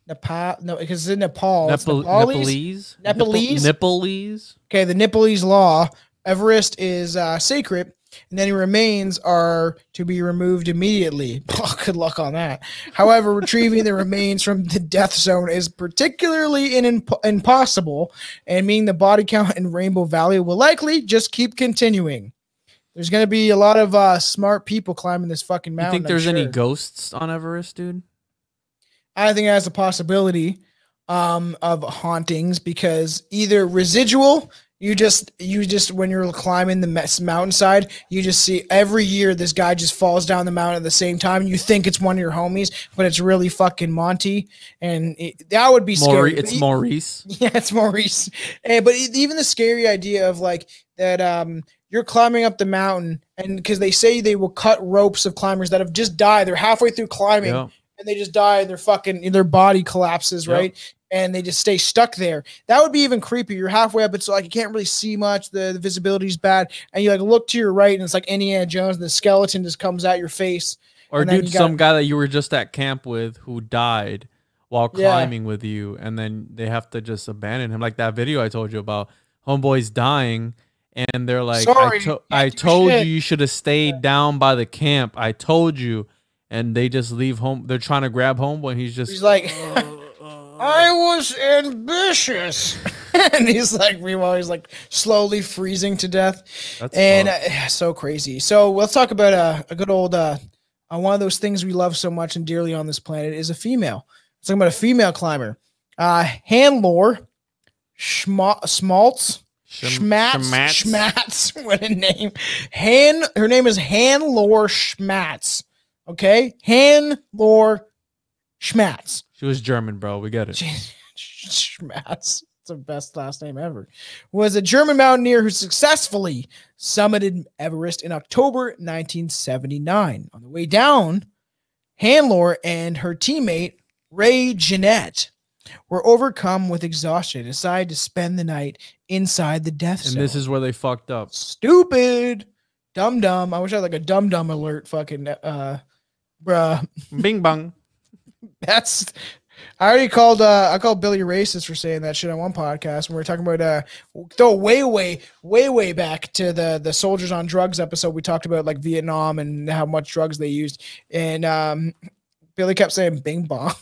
because it's in Nepal. Nepalese. Okay, the Nepalese law, Everest is sacred, and any remains are to be removed immediately. Oh, good luck on that. However, retrieving the remains from the death zone is particularly impossible, and meaning the body count in Rainbow Valley will likely just keep continuing. There's going to be a lot of smart people climbing this fucking mountain. You think there's any ghosts on Everest, dude? I think it has a possibility of hauntings, because either residual, you just when you're climbing the mountainside, you just see every year this guy just falls down the mountain at the same time. You think it's one of your homies, but it's really fucking Monty, and that would be scary. It's Maurice. Yeah, it's Maurice. But even the scary idea of like that, you're climbing up the mountain, and because they say they will cut ropes of climbers that have just died. They're halfway through climbing, and they just die, and their body collapses, right? And they just stay stuck there. That would be even creepy. You're halfway up, it's like you can't really see much. The visibility's bad, and you like look to your right, and it's like Indiana Jones, and the skeleton just comes at your face. Or dude, some guy that you were just at camp with who died while climbing with you, and then they have to just abandon him. Like that video I told you about, homeboy's dying, and they're like, Sorry, I told you should have stayed down by the camp. I told you. And they just leave home. They're trying to grab homeboy, and he's like, I was ambitious. And he's like, meanwhile, he's like slowly freezing to death. That's so crazy. So let's talk about a good old, one of those things we love so much and dearly on this planet is a female. Let's talk about a female climber. Hannelore Schmaltz. Schmatz. What a name. Her name is Hannelore Schmatz. Okay? Hannelore Schmatz. She was German, bro. We get it. Schmatz. It's the best last name ever. Was a German mountaineer who successfully summited Everest in October 1979. On the way down, Hannelore and her teammate, Ray Jeanette, were overcome with exhaustion and decided to spend the night inside the death zone. And this is where they fucked up. Stupid. Dumb. I wish I had like a dumb alert fucking bruh. Bing bong. I already called I called Billy racist for saying that shit on one podcast when we were talking about go way back to the soldiers on drugs episode. We talked about like Vietnam and how much drugs they used, and Billy kept saying bing bong.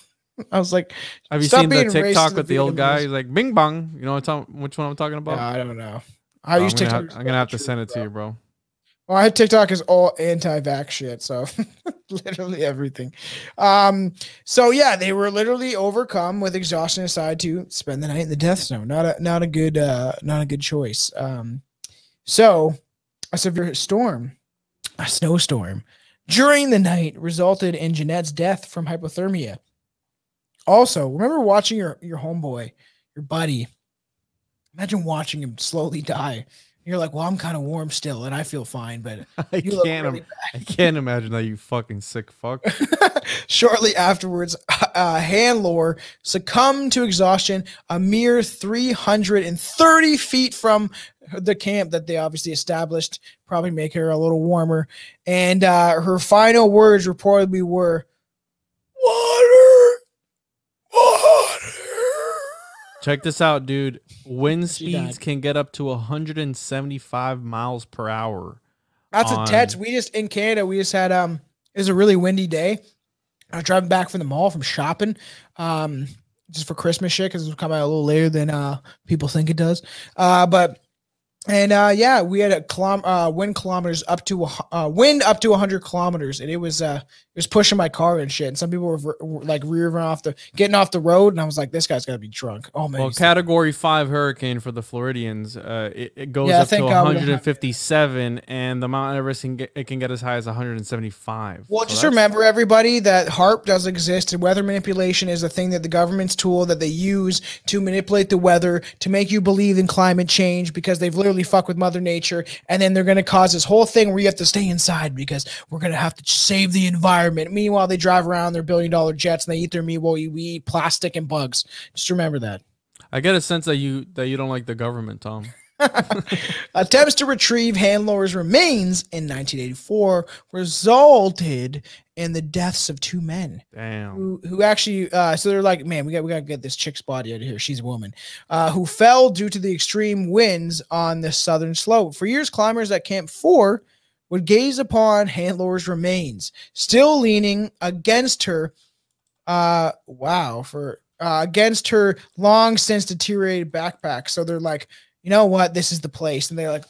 I was like, have you seen the TikTok with the old guy? He's like bing bong. You know which one I'm talking about? I don't know. I use TikTok. I'm gonna have to send it to you, bro. Well, TikTok is all anti-vax shit, so literally everything. So yeah, they were literally overcome with exhaustion and decided to spend the night in the death zone. Not a good choice. So a severe storm, a snowstorm, during the night resulted in Jeanette's death from hypothermia. Also, remember watching your homeboy, your buddy. Imagine watching him slowly die. You're like, well, I'm kind of warm still, and I feel fine, but I can't imagine that, you fucking sick fuck. Shortly afterwards, Hannelore succumbed to exhaustion a mere 330 feet from the camp that they obviously established, probably make her a little warmer. And her final words reportedly were, water. Check this out, dude. Wind speeds can get up to 175 miles per hour. That's intense. In Canada, we just had it was a really windy day. I was driving back from the mall from shopping, just for Christmas shit, because it was coming out a little later than people think it does. We had a wind kilometers up to wind up to 100 kilometers, and it was pushing my car and shit. And some people were like getting off the road, and I was like, this guy's gotta be drunk. Oh man. Well, Category 5 hurricane for the Floridians, it goes up to 157, and the Mount Everest it can get as high as 175. Well, just remember, everybody, that HARP does exist, and weather manipulation is a thing that the government's tool that they use to manipulate the weather to make you believe in climate change, because they've literally fuck with Mother Nature, and then they're going to cause this whole thing where you have to stay inside because we're going to have to save the environment. Meanwhile, they drive around their $billion jets and they eat their meat while we eat plastic and bugs. Just remember that. I get a sense that you don't like the government, Tom. Attempts to retrieve Hannelore's remains in 1984 resulted in the deaths of two men. Damn. Who actually so they're like, man, we gotta get this chick's body out of here. She's a woman. Who fell due to the extreme winds on the southern slope. For years, climbers at Camp 4 would gaze upon Hannelore's remains, still leaning against her. Against her long since deteriorated backpack. So they're like, you know what? This is the place. And they like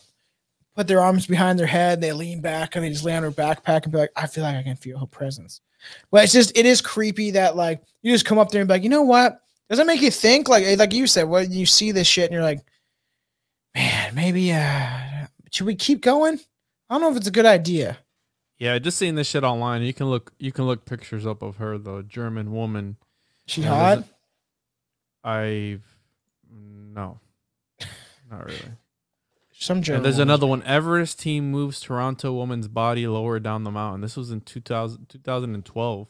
put their arms behind their head. They lean back and they just lay on her backpack and be like, I feel like I can feel her presence. But it is creepy that like you just come up there and be like, you know what? Does that make you think? Like you said, when you see this shit and you're like, man, maybe should we keep going? I don't know if it's a good idea. Yeah, just seeing this shit online. You can look pictures up of her, the German woman. She hot? No. Not really. Some German. And there's another one. Everest team moves Toronto woman's body lower down the mountain. This was in 2012.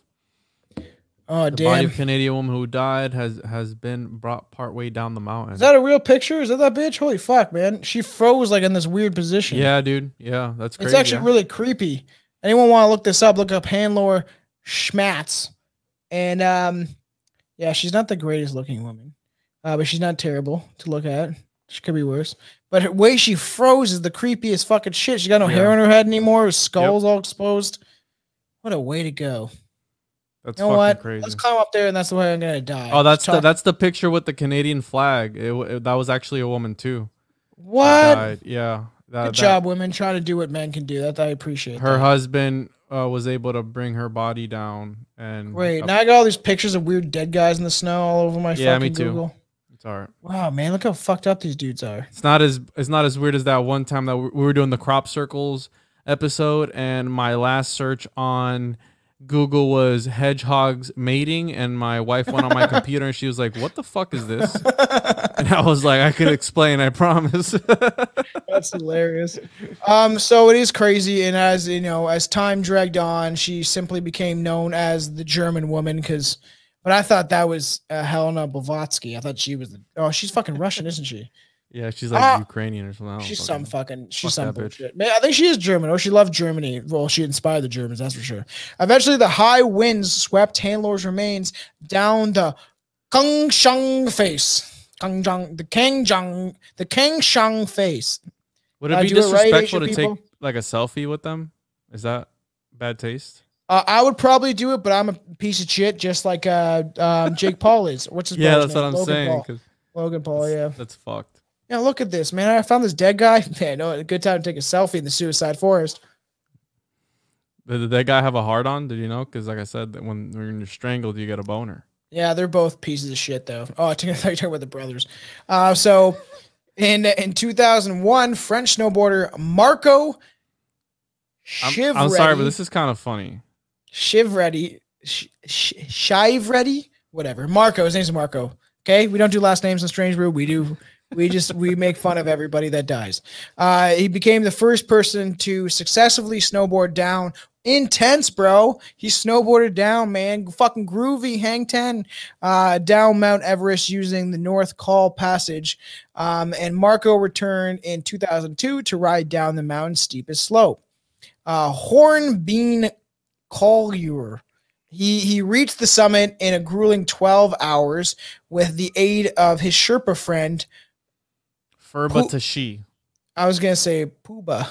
Oh, the damn. body of a Canadian woman who died has been brought partway down the mountain. Is that a real picture? Is that bitch? Holy fuck, man. She froze like in this weird position. Yeah, dude. Yeah, that's crazy. It's actually really creepy. Anyone want to look this up? Look up Hannelore Schmatz. And Yeah, she's not the greatest looking woman, but she's not terrible to look at. She could be worse. But her way she froze is the creepiest fucking shit. She got no hair on her head anymore. Her skull's all exposed. What a way to go. That's you know fucking what? crazy. Let's climb up there, and that's the way I'm gonna die. Oh, that's the picture with the Canadian flag. That was actually a woman too. What? Died. Yeah. Good job, women. Trying to do what men can do. That I appreciate. Her husband was able to bring her body down, and great. Now I got all these pictures of weird dead guys in the snow all over my fucking me too. Google. It's all right. Wow, man, look how fucked up these dudes are. It's not as weird as that one time that we were doing the crop circles episode, and my last search on Google was hedgehogs mating, and my wife went on my computer and she was like, "What the fuck is this?" And I was like, "I could explain, I promise." That's hilarious. So it is crazy, and as you know, as time dragged on, she simply became known as the German woman. But I thought that was Helena Blavatsky. I thought she was she's fucking Russian, isn't she? Yeah, she's like Ukrainian or something. She's some bullshit. Man, I think she is German. She loved Germany. Well, she inspired the Germans, that's for sure. Eventually, the high winds swept Hannelor's remains down the Kangshang face. The Kangshang face. Would it be disrespectful to take like a selfie with them? Is that bad taste? I would probably do it, but I'm a piece of shit, just like Jake Paul is. What's his name? That's what I'm saying. Logan Paul, yeah. That's fucked. Yeah, look at this, man. I found this dead guy. Man, no, a good time to take a selfie in the suicide forest. Did that guy have a heart on? Did you know? Because like I said, that when you're strangled, you get a boner. Yeah, they're both pieces of shit, though. Oh, I thought you were talking about the brothers. So in 2001, French snowboarder Marco Shivretti. I'm sorry, but this is kind of funny. Shivretti, whatever. Marco, his name's Marco. Okay, we don't do last names in Strange Brew. We do. We make fun of everybody that dies. He became the first person to successfully snowboard down intense, bro. He snowboarded down, man. Fucking groovy, hang 10 down Mount Everest using the North Col Passage. And Marco returned in 2002 to ride down the mountain's steepest slope. Hornbeam Collier. He reached the summit in a grueling 12 hours with the aid of his Sherpa friend, Furba Tashi. I was going to say Pooba.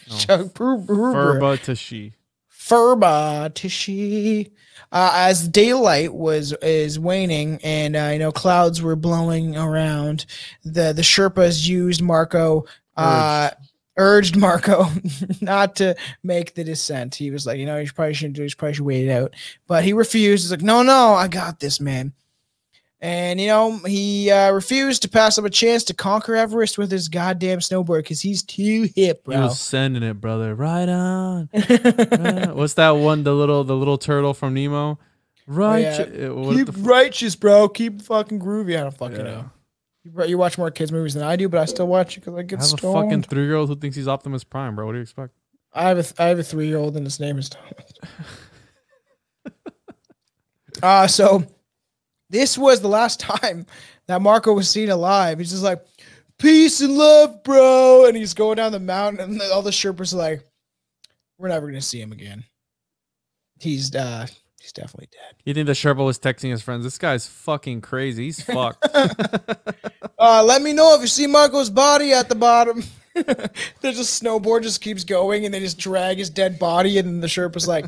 Furba Tashi. Furba Tashi. As daylight is waning and clouds were blowing around, the Sherpas used Marco urged Marco not to make the descent. He was like, you probably shouldn't do this, probably should wait it out. But he refused. He's like, no, I got this, man. And, he refused to pass up a chance to conquer Everest with his goddamn snowboard because he's too hip, bro. He was sending it, brother. Right on. Right on. What's that one, the little turtle from Nemo? Keep righteous, bro. Keep fucking groovy. I don't fucking know. You watch more kids' movies than I do, but I still watch it because I get stoned. I have a fucking 3-year-old who thinks he's Optimus Prime, bro. What do you expect? I have a 3-year-old and his name is Thomas. So this was the last time that Marco was seen alive. He's just like, peace and love, bro. And he's going down the mountain, and all the Sherpas are like, we're never going to see him again. He's definitely dead. You think the Sherpa was texting his friends? This guy's fucking crazy. He's fucked. Let me know if you see Marco's body at the bottom. There's a snowboard just keeps going, and they just drag his dead body, and the Sherpa's like,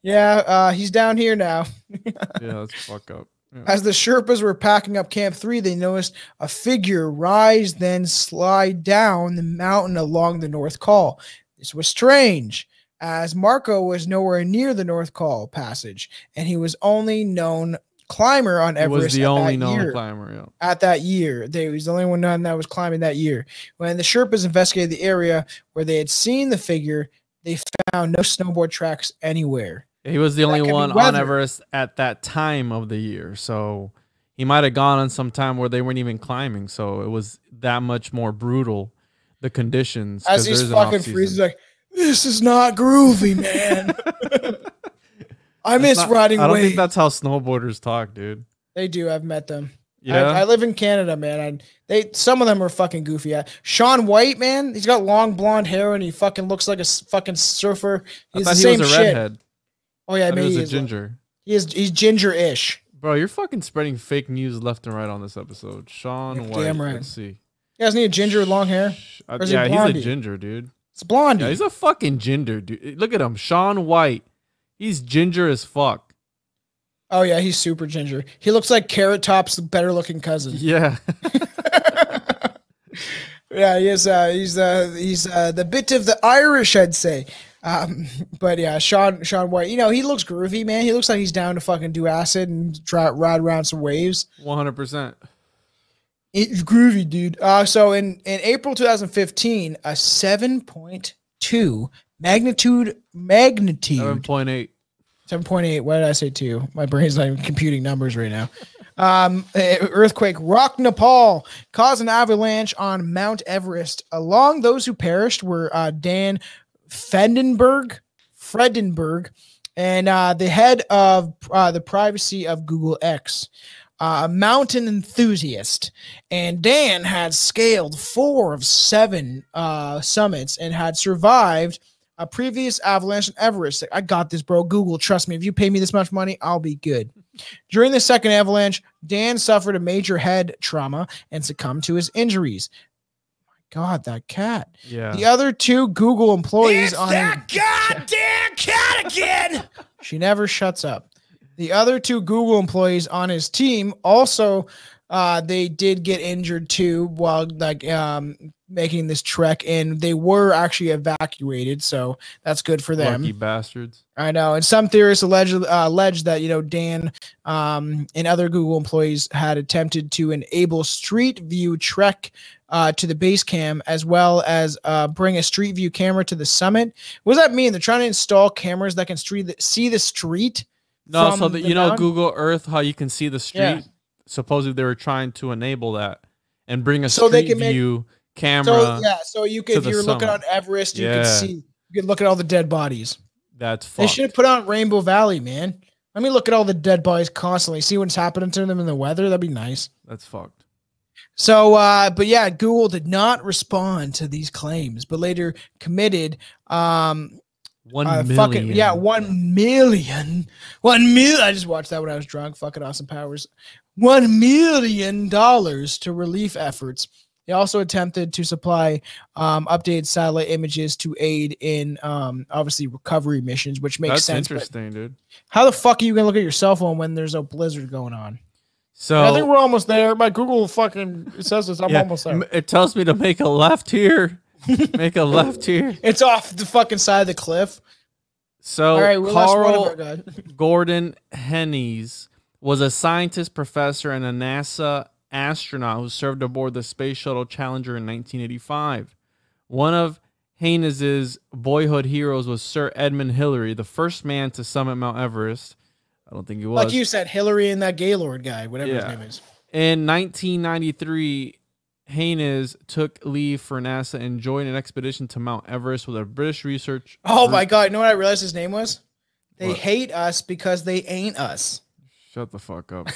yeah, he's down here now. Yeah, that's fuck up. Yeah. As the Sherpas were packing up Camp 3, they noticed a figure rise, then slide down the mountain along the North Col. This was strange, as Marco was nowhere near the North Col Passage, and he was only known climber on Everest. Was the only known climber, yeah. At that year. He was the only one that was climbing that year. When the Sherpas investigated the area where they had seen the figure, they found no snowboard tracks anywhere. He was the only one on Everest at that time of the year. So he might have gone on some time where they weren't even climbing. So it was that much more brutal, the conditions. As he's fucking freezing, like, this is not groovy, man. I miss riding waves. I don't think that's how snowboarders talk, dude. They do. I've met them. Yeah. I live in Canada, man. Some of them are fucking goofy. Sean White, man, he's got long blonde hair and he fucking looks like a fucking surfer. He's the same shit. Redhead. Oh yeah, maybe he was a ginger. He's ginger-ish. Bro, you're fucking spreading fake news left and right on this episode. Shaun White. Damn right. Let's see. You guys need a ginger with long hair? Or is Yeah, it he's blondie? a ginger, dude. It's blondie. Yeah, he's a fucking ginger, dude. Look at him. Shaun White. He's ginger as fuck. Oh, yeah, he's super ginger. He looks like Carrot Top's better looking cousin. Yeah. Yeah, he's the bit of the Irish, I'd say. But yeah, Shaun White, you know, he looks groovy, man. He looks like he's down to fucking do acid and ride around some waves. 100%. It's groovy, dude. So in April 2015, a 7.2 magnitude 7.8. 7.8. Why did I say 2? My brain's not even computing numbers right now. Earthquake rocked Nepal, caused an avalanche on Mount Everest. Among those who perished were Dan Fredenberg, and the head of the privacy of Google X, a mountain enthusiast. And Dan had scaled 4 of 7 summits and had survived a previous avalanche on Everest. I got this, bro. Google, trust me. If you pay me this much money, I'll be good. During the second avalanche, Dan suffered a major head trauma and succumbed to his injuries. My God, that cat. Yeah. The other 2 Google employees That goddamn cat again. She never shuts up. The other 2 Google employees on his team also, they did get injured too while making this trek, and they were actually evacuated, so that's good for them. Lucky bastards. I know. And some theorists allege that, you know, Dan and other Google employees had attempted to enable Street View trek to the base camp, as well as bring a Street View camera to the summit. What does that mean? They're trying to install cameras that can see the street. No, so that, you know, Google Earth, how you can see the street. Yeah. Supposedly they were trying to enable that and bring a Street View camera. So you could, if you're looking on Everest, you could look at all the dead bodies. That's fucked. They should have put on Rainbow Valley, man. Let me look at all the dead bodies constantly, see what's happening to them in the weather. That'd be nice. That's fucked. So, but yeah, Google did not respond to these claims, but later committed 1 million. 1 million. 1 million. I just watched that when I was drunk. Fucking Austin Powers. $1 million to relief efforts. They also attempted to supply updated satellite images to aid in obviously recovery missions, which makes sense. That's interesting, dude. How the fuck are you gonna look at your cell phone when there's a blizzard going on? So I think we're almost there. My Google fucking says this. I'm almost there. It tells me to make a left here. Make a left here. It's off the fucking side of the cliff. So all right, Carl Gordon Hennies was a scientist, professor, and a NASA astronaut who served aboard the Space Shuttle Challenger in 1985. One of Haynes's boyhood heroes was Sir Edmund Hillary, the first man to summit Mount Everest. I don't think he was. Like you said, Hillary and that Gaylord guy, whatever his name is. In 1993, Haynes took leave for NASA and joined an expedition to Mount Everest with a British research. Oh my God! You know what I realized his name was? They What? hate us because they ain't us. Shut the fuck up.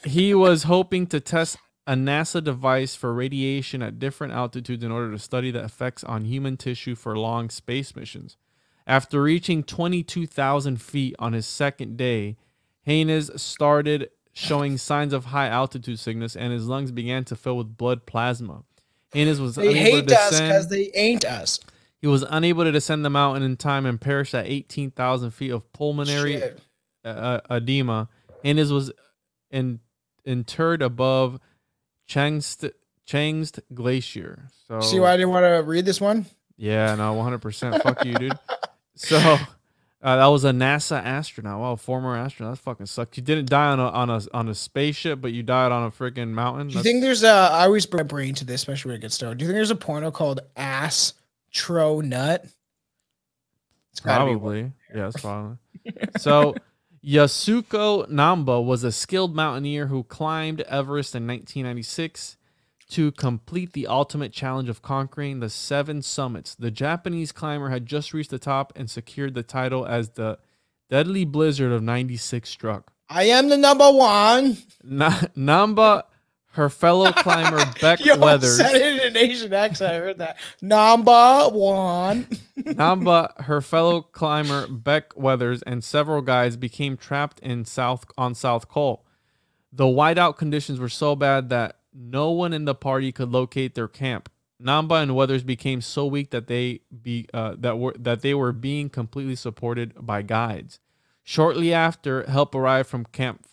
He was hoping to test a NASA device for radiation at different altitudes in order to study the effects on human tissue for long space missions. After reaching 22,000 feet on his second day, Haynes started showing signs of high altitude sickness, and his lungs began to fill with blood plasma. Haynes was They unable hate to us descend. because they ain't us. He was unable to descend the mountain in time and perished at 18,000 feet of pulmonary Shit. edema. Haynes was interred above Changst Glacier. So See why I didn't want to read this one? yeah, no, 100%. Fuck you, dude. So that was a NASA astronaut. Wow, former astronaut. That fucking sucked. You didn't die on a spaceship, but you died on a freaking mountain. Do you think there's a? I always bring my brain to this, especially when it gets started. Do you think there's a porno called Ass Tro Nut? It's gotta be one. Probably. Yeah, it's probably. So Yasuko Namba was a skilled mountaineer who climbed Everest in 1996 to complete the ultimate challenge of conquering the 7 summits. The Japanese climber had just reached the top and secured the title as the deadly blizzard of 96 struck. I am the number one. Namba, her fellow climber Beck Yo, Weathers. said it an Asian accent. I heard that. Number one. Namba, her fellow climber Beck Weathers, and several guys became trapped on South Col. The whiteout conditions were so bad that no one in the party could locate their camp. Namba and Weathers became so weak that they were being completely supported by guides. Shortly after, help arrived from Camp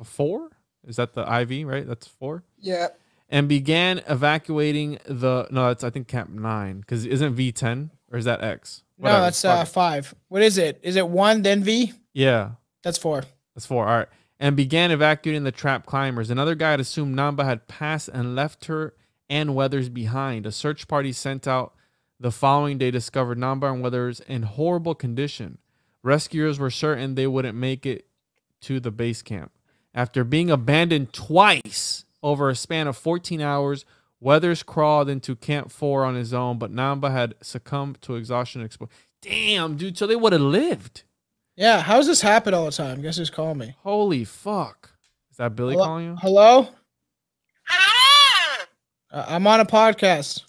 4. Is that the IV, right? That's 4? Yeah. And began evacuating that's I think Camp 9, because isn't V10 or is that X? Whatever. No, that's 5. What is it? Is it 1 then V? Yeah. That's 4. That's 4. All right. And began evacuating the trapped climbers. Another guide assumed Namba had passed and left her and Weathers behind. A search party sent out the following day discovered Namba and Weathers in horrible condition. Rescuers were certain they wouldn't make it to the base camp. After being abandoned twice over a span of 14 hours, Weathers crawled into Camp 4 on his own, but Namba had succumbed to exhaustion and exposure. Damn, dude, so they would have lived. Yeah, how does this happen all the time? Guess who's calling me? Holy fuck. Is that Billy Hello? calling you? Hello? Hello! I'm on a podcast.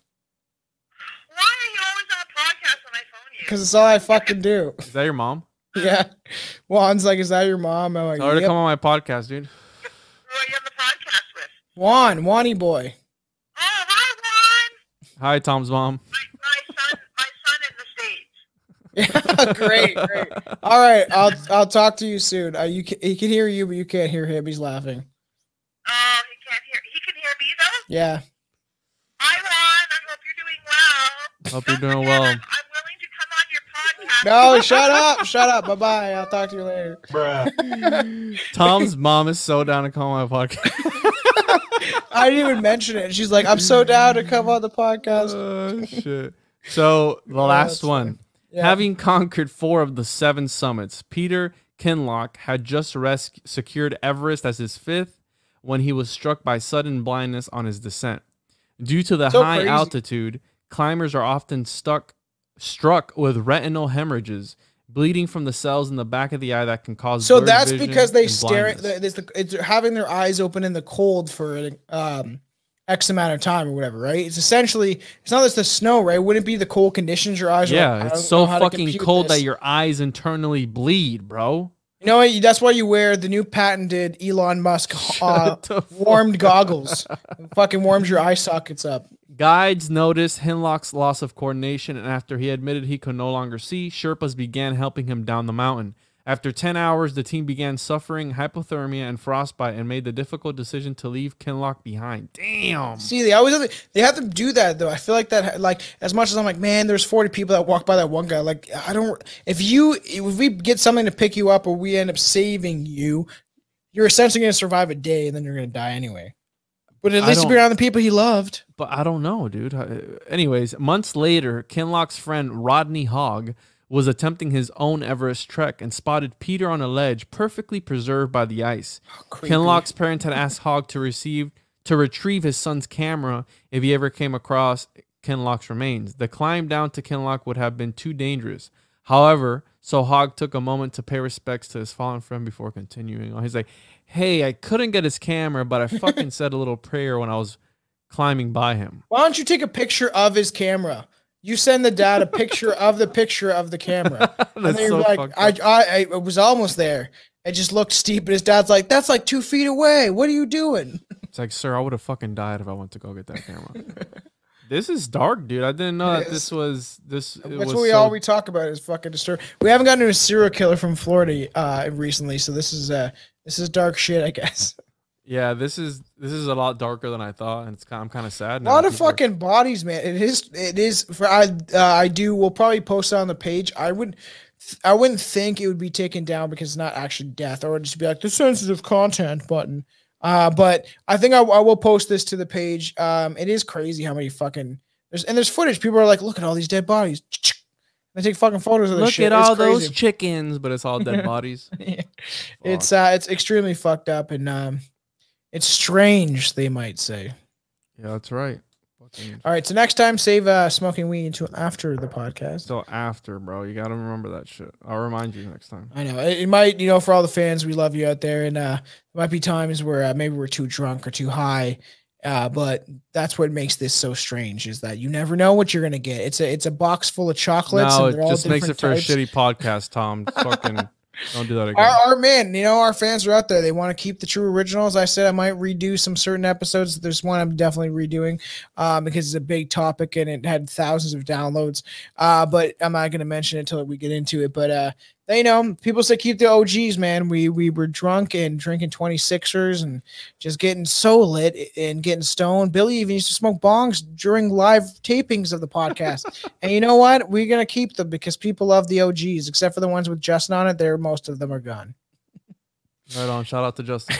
Why are you always on a podcast when I phone you? Because it's all I fucking do. Is that your mom? Yeah. Juan's like, is that your mom? I'm like, Tell her to yep. come on my podcast, dude. Who are you on the podcast with? Juan, Juany boy. Oh, hi, Juan! Hi, Tom's mom. My son in the States. Yeah, great. All right, I'll talk to you soon. He can hear you, but you can't hear him. He's laughing. Oh, he can hear me though? Yeah. Hi, Juan. I hope you're doing well. Hope you're Don't doing forget, well. I'm willing to come on your podcast. No, shut up. Bye-bye. I'll talk to you later. Bruh. Tom's mom is so down to come on my podcast. I didn't even mention it. She's like, I'm so down to come on the podcast. Oh, shit. So, the last one. funny. Yeah. Having conquered 4 of the 7 summits, Peter Kinloch had just secured Everest as his 5th when he was struck by sudden blindness on his descent. Due to the So high crazy. altitude, climbers are often struck with retinal hemorrhages, bleeding from the cells in the back of the eye that can cause So blurred that's vision because they and stare at blindness. it's having their eyes open in the cold for X amount of time or whatever, right? It's essentially, it's not just the snow, right? Wouldn't it be the cold conditions your eyes are like, I Yeah, don't it's so know how to fucking compute cold this. that your eyes internally bleed, bro. You know what? That's why you wear the new patented Elon Musk the warmed goggles. It fucking warms your eye sockets up. Guides noticed Hinlock's loss of coordination, and after he admitted he could no longer see, Sherpas began helping him down the mountain. After 10 hours, the team began suffering hypothermia and frostbite and made the difficult decision to leave Kinloch behind. Damn. See, they have to do that though. I feel like that, like, as much as I'm like, man, there's 40 people that walk by that one guy. Like, if we get something to pick you up or we end up saving you, you're essentially going to survive a day and then you're going to die anyway. But at least be around the people he loved. But I don't know, dude. Anyways, months later, Kinloch's friend Rodney Hogg was attempting his own Everest trek and spotted Peter on a ledge perfectly preserved by the ice. Creepy. Kinloch's parents had asked Hogg to retrieve his son's camera if he ever came across Kinloch's remains. The climb down to Kinloch would have been too dangerous. However, so Hogg took a moment to pay respects to his fallen friend before continuing on. He's like, hey, I couldn't get his camera, but I fucking said a little prayer when I was climbing by him. Why don't you take a picture of his camera? You send the dad a picture of the camera. And then you're like, I was almost there. It just looked steep, but his dad's like, that's like 2 feet away. What are you doing? It's like, sir, I would have fucking died if I went to go get that camera. This is dark, dude. I didn't know that this was this. That's what all we talk about is fucking disturbing. We haven't gotten to a serial killer from Florida recently, so this is dark shit, I guess. Yeah, this is a lot darker than I thought, and I'm kind of sad. A lot of fucking bodies, man. It is. We'll probably post it on the page. I wouldn't think it would be taken down because it's not actually death, or it would just be like the sensitive content button. But I think I will post this to the page. It is crazy how many fucking there's footage. People are like, look at all these dead bodies. They take fucking photos of this shit. Look at all It's crazy. those chickens, but it's all dead bodies. It's extremely fucked up and it's strange, they might say. Yeah, that's right. All right, so next time, save smoking weed until after the podcast. So after, bro, you gotta remember that shit. I'll remind you next time. I know it might, for all the fans, we love you out there, and there might be times where maybe we're too drunk or too high, But that's what makes this so strange is that you never know what you're gonna get. It's a box full of chocolates, No, and they're it all just makes it different for types. a shitty podcast, Tom. Fucking don't do that again. Our man, our fans are out there. They want to keep the true originals. I said I might redo some certain episodes. There's one I'm definitely redoing because it's a big topic and it had thousands of downloads. But I'm not going to mention it until we get into it. But they know people say keep the OGs, man. We were drunk and drinking 26ers and just getting so lit and getting stoned. Billy even used to smoke bongs during live tapings of the podcast. And you know what? We're going to keep them because people love the OGs, except for the ones with Justin on it. Most of them are gone. Right on. Shout out to Justin.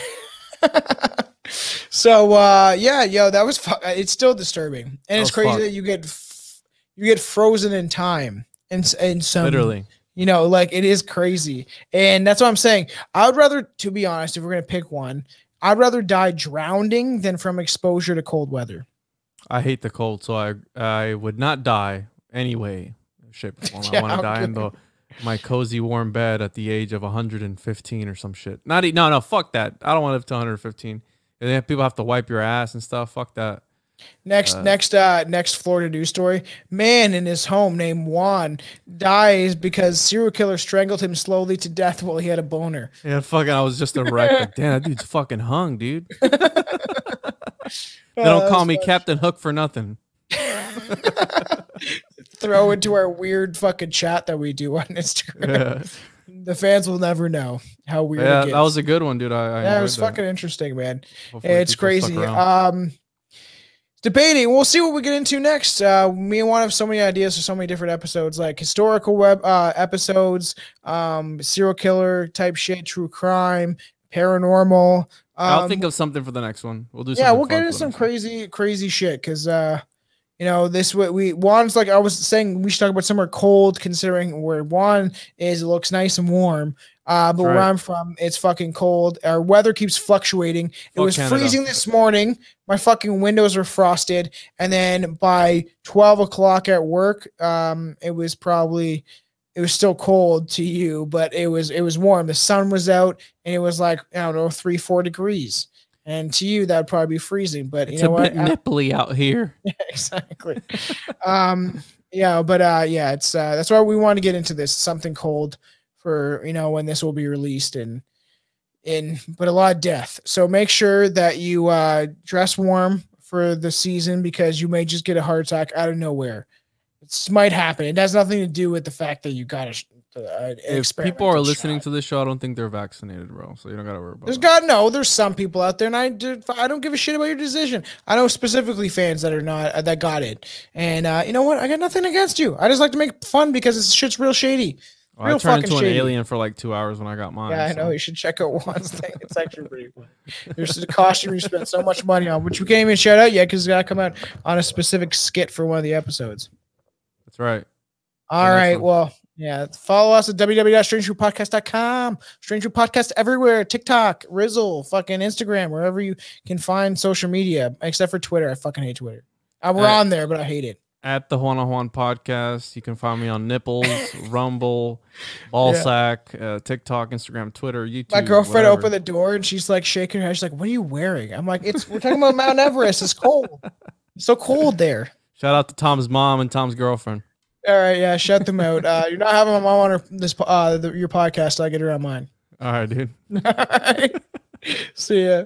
So yeah, that was it's still disturbing. And it's crazy that you get frozen in time and some literally. Like it is crazy. And that's what I'm saying. I would rather, to be honest, if we're going to pick one, I'd rather die drowning than from exposure to cold weather. I hate the cold, so I would not die anyway. Shape of form. Yeah, I want to die in my cozy warm bed at the age of 115 or some shit. No, fuck that. I don't want to live to 115. And then people have to wipe your ass and stuff. Fuck that. Next Florida news story. Man in his home named Juan dies because serial killer strangled him slowly to death while he had a boner. Yeah, fucking. I was just a wreck. Like, damn, that dude's fucking hung, dude. They don't call me Captain Hook for nothing. Throw into our weird fucking chat that we do on Instagram. Yeah. The fans will never know how weird it gets. That was a good one, dude. I it was fucking interesting, man. Hopefully it's crazy. Debating. We'll see what we get into next. Me and Juan have so many ideas for so many different episodes, like historical episodes, serial killer type shit, true crime, paranormal. I'll think of something for the next one. We'll do. Yeah, we'll get into some crazy shit because this way Juan's like I was saying we should talk about somewhere cold, considering where Juan is. It looks nice and warm. But where I'm from, it's fucking cold. Our weather keeps fluctuating. It was freezing this morning. My fucking windows were frosted. And then by 12 o'clock at work, it was still cold to you, but it was warm. The sun was out and it was like, I don't know, 3-4 degrees. And to you, that would probably be freezing. But it's a bit nipply out here. Yeah, exactly. It's that's why we want to get into this, something cold for when this will be released but a lot of death. So make sure that you dress warm for the season because you may just get a heart attack out of nowhere. It might happen. It has nothing to do with the fact that you got if people are listening to this show, I don't think they're vaccinated, bro. So you don't got to worry about there's some people out there, and I don't give a shit about your decision. I know specifically fans that are not that got it, and you know what? I got nothing against you. I just like to make fun because this shit's real shady. I turned into an alien for like 2 hours when I got mine. Yeah, I know. You should check out Juan's thing. It's actually pretty fun. There's a costume you spent so much money on, which we can't even shout out yet because it's got to come out on a specific skit for one of the episodes. That's right. All right. Well, yeah. Follow us at www.strangerpodcast.com. Stranger Podcast everywhere. TikTok, Rizzle, fucking Instagram, wherever you can find social media, except for Twitter. I fucking hate Twitter. We're on there, but I hate it. At the Juan on Juan podcast. You can find me on Nipples, Rumble, Ballsack, TikTok, Instagram, Twitter, YouTube. My girlfriend opened the door and she's like shaking her head. She's like, "What are you wearing?" I'm like, we're talking about Mount Everest. It's cold. It's so cold there. Shout out to Tom's mom and Tom's girlfriend. All right, yeah, shout them out. You're not having my mom on your podcast. I get her on mine. All right, dude. All right. See ya.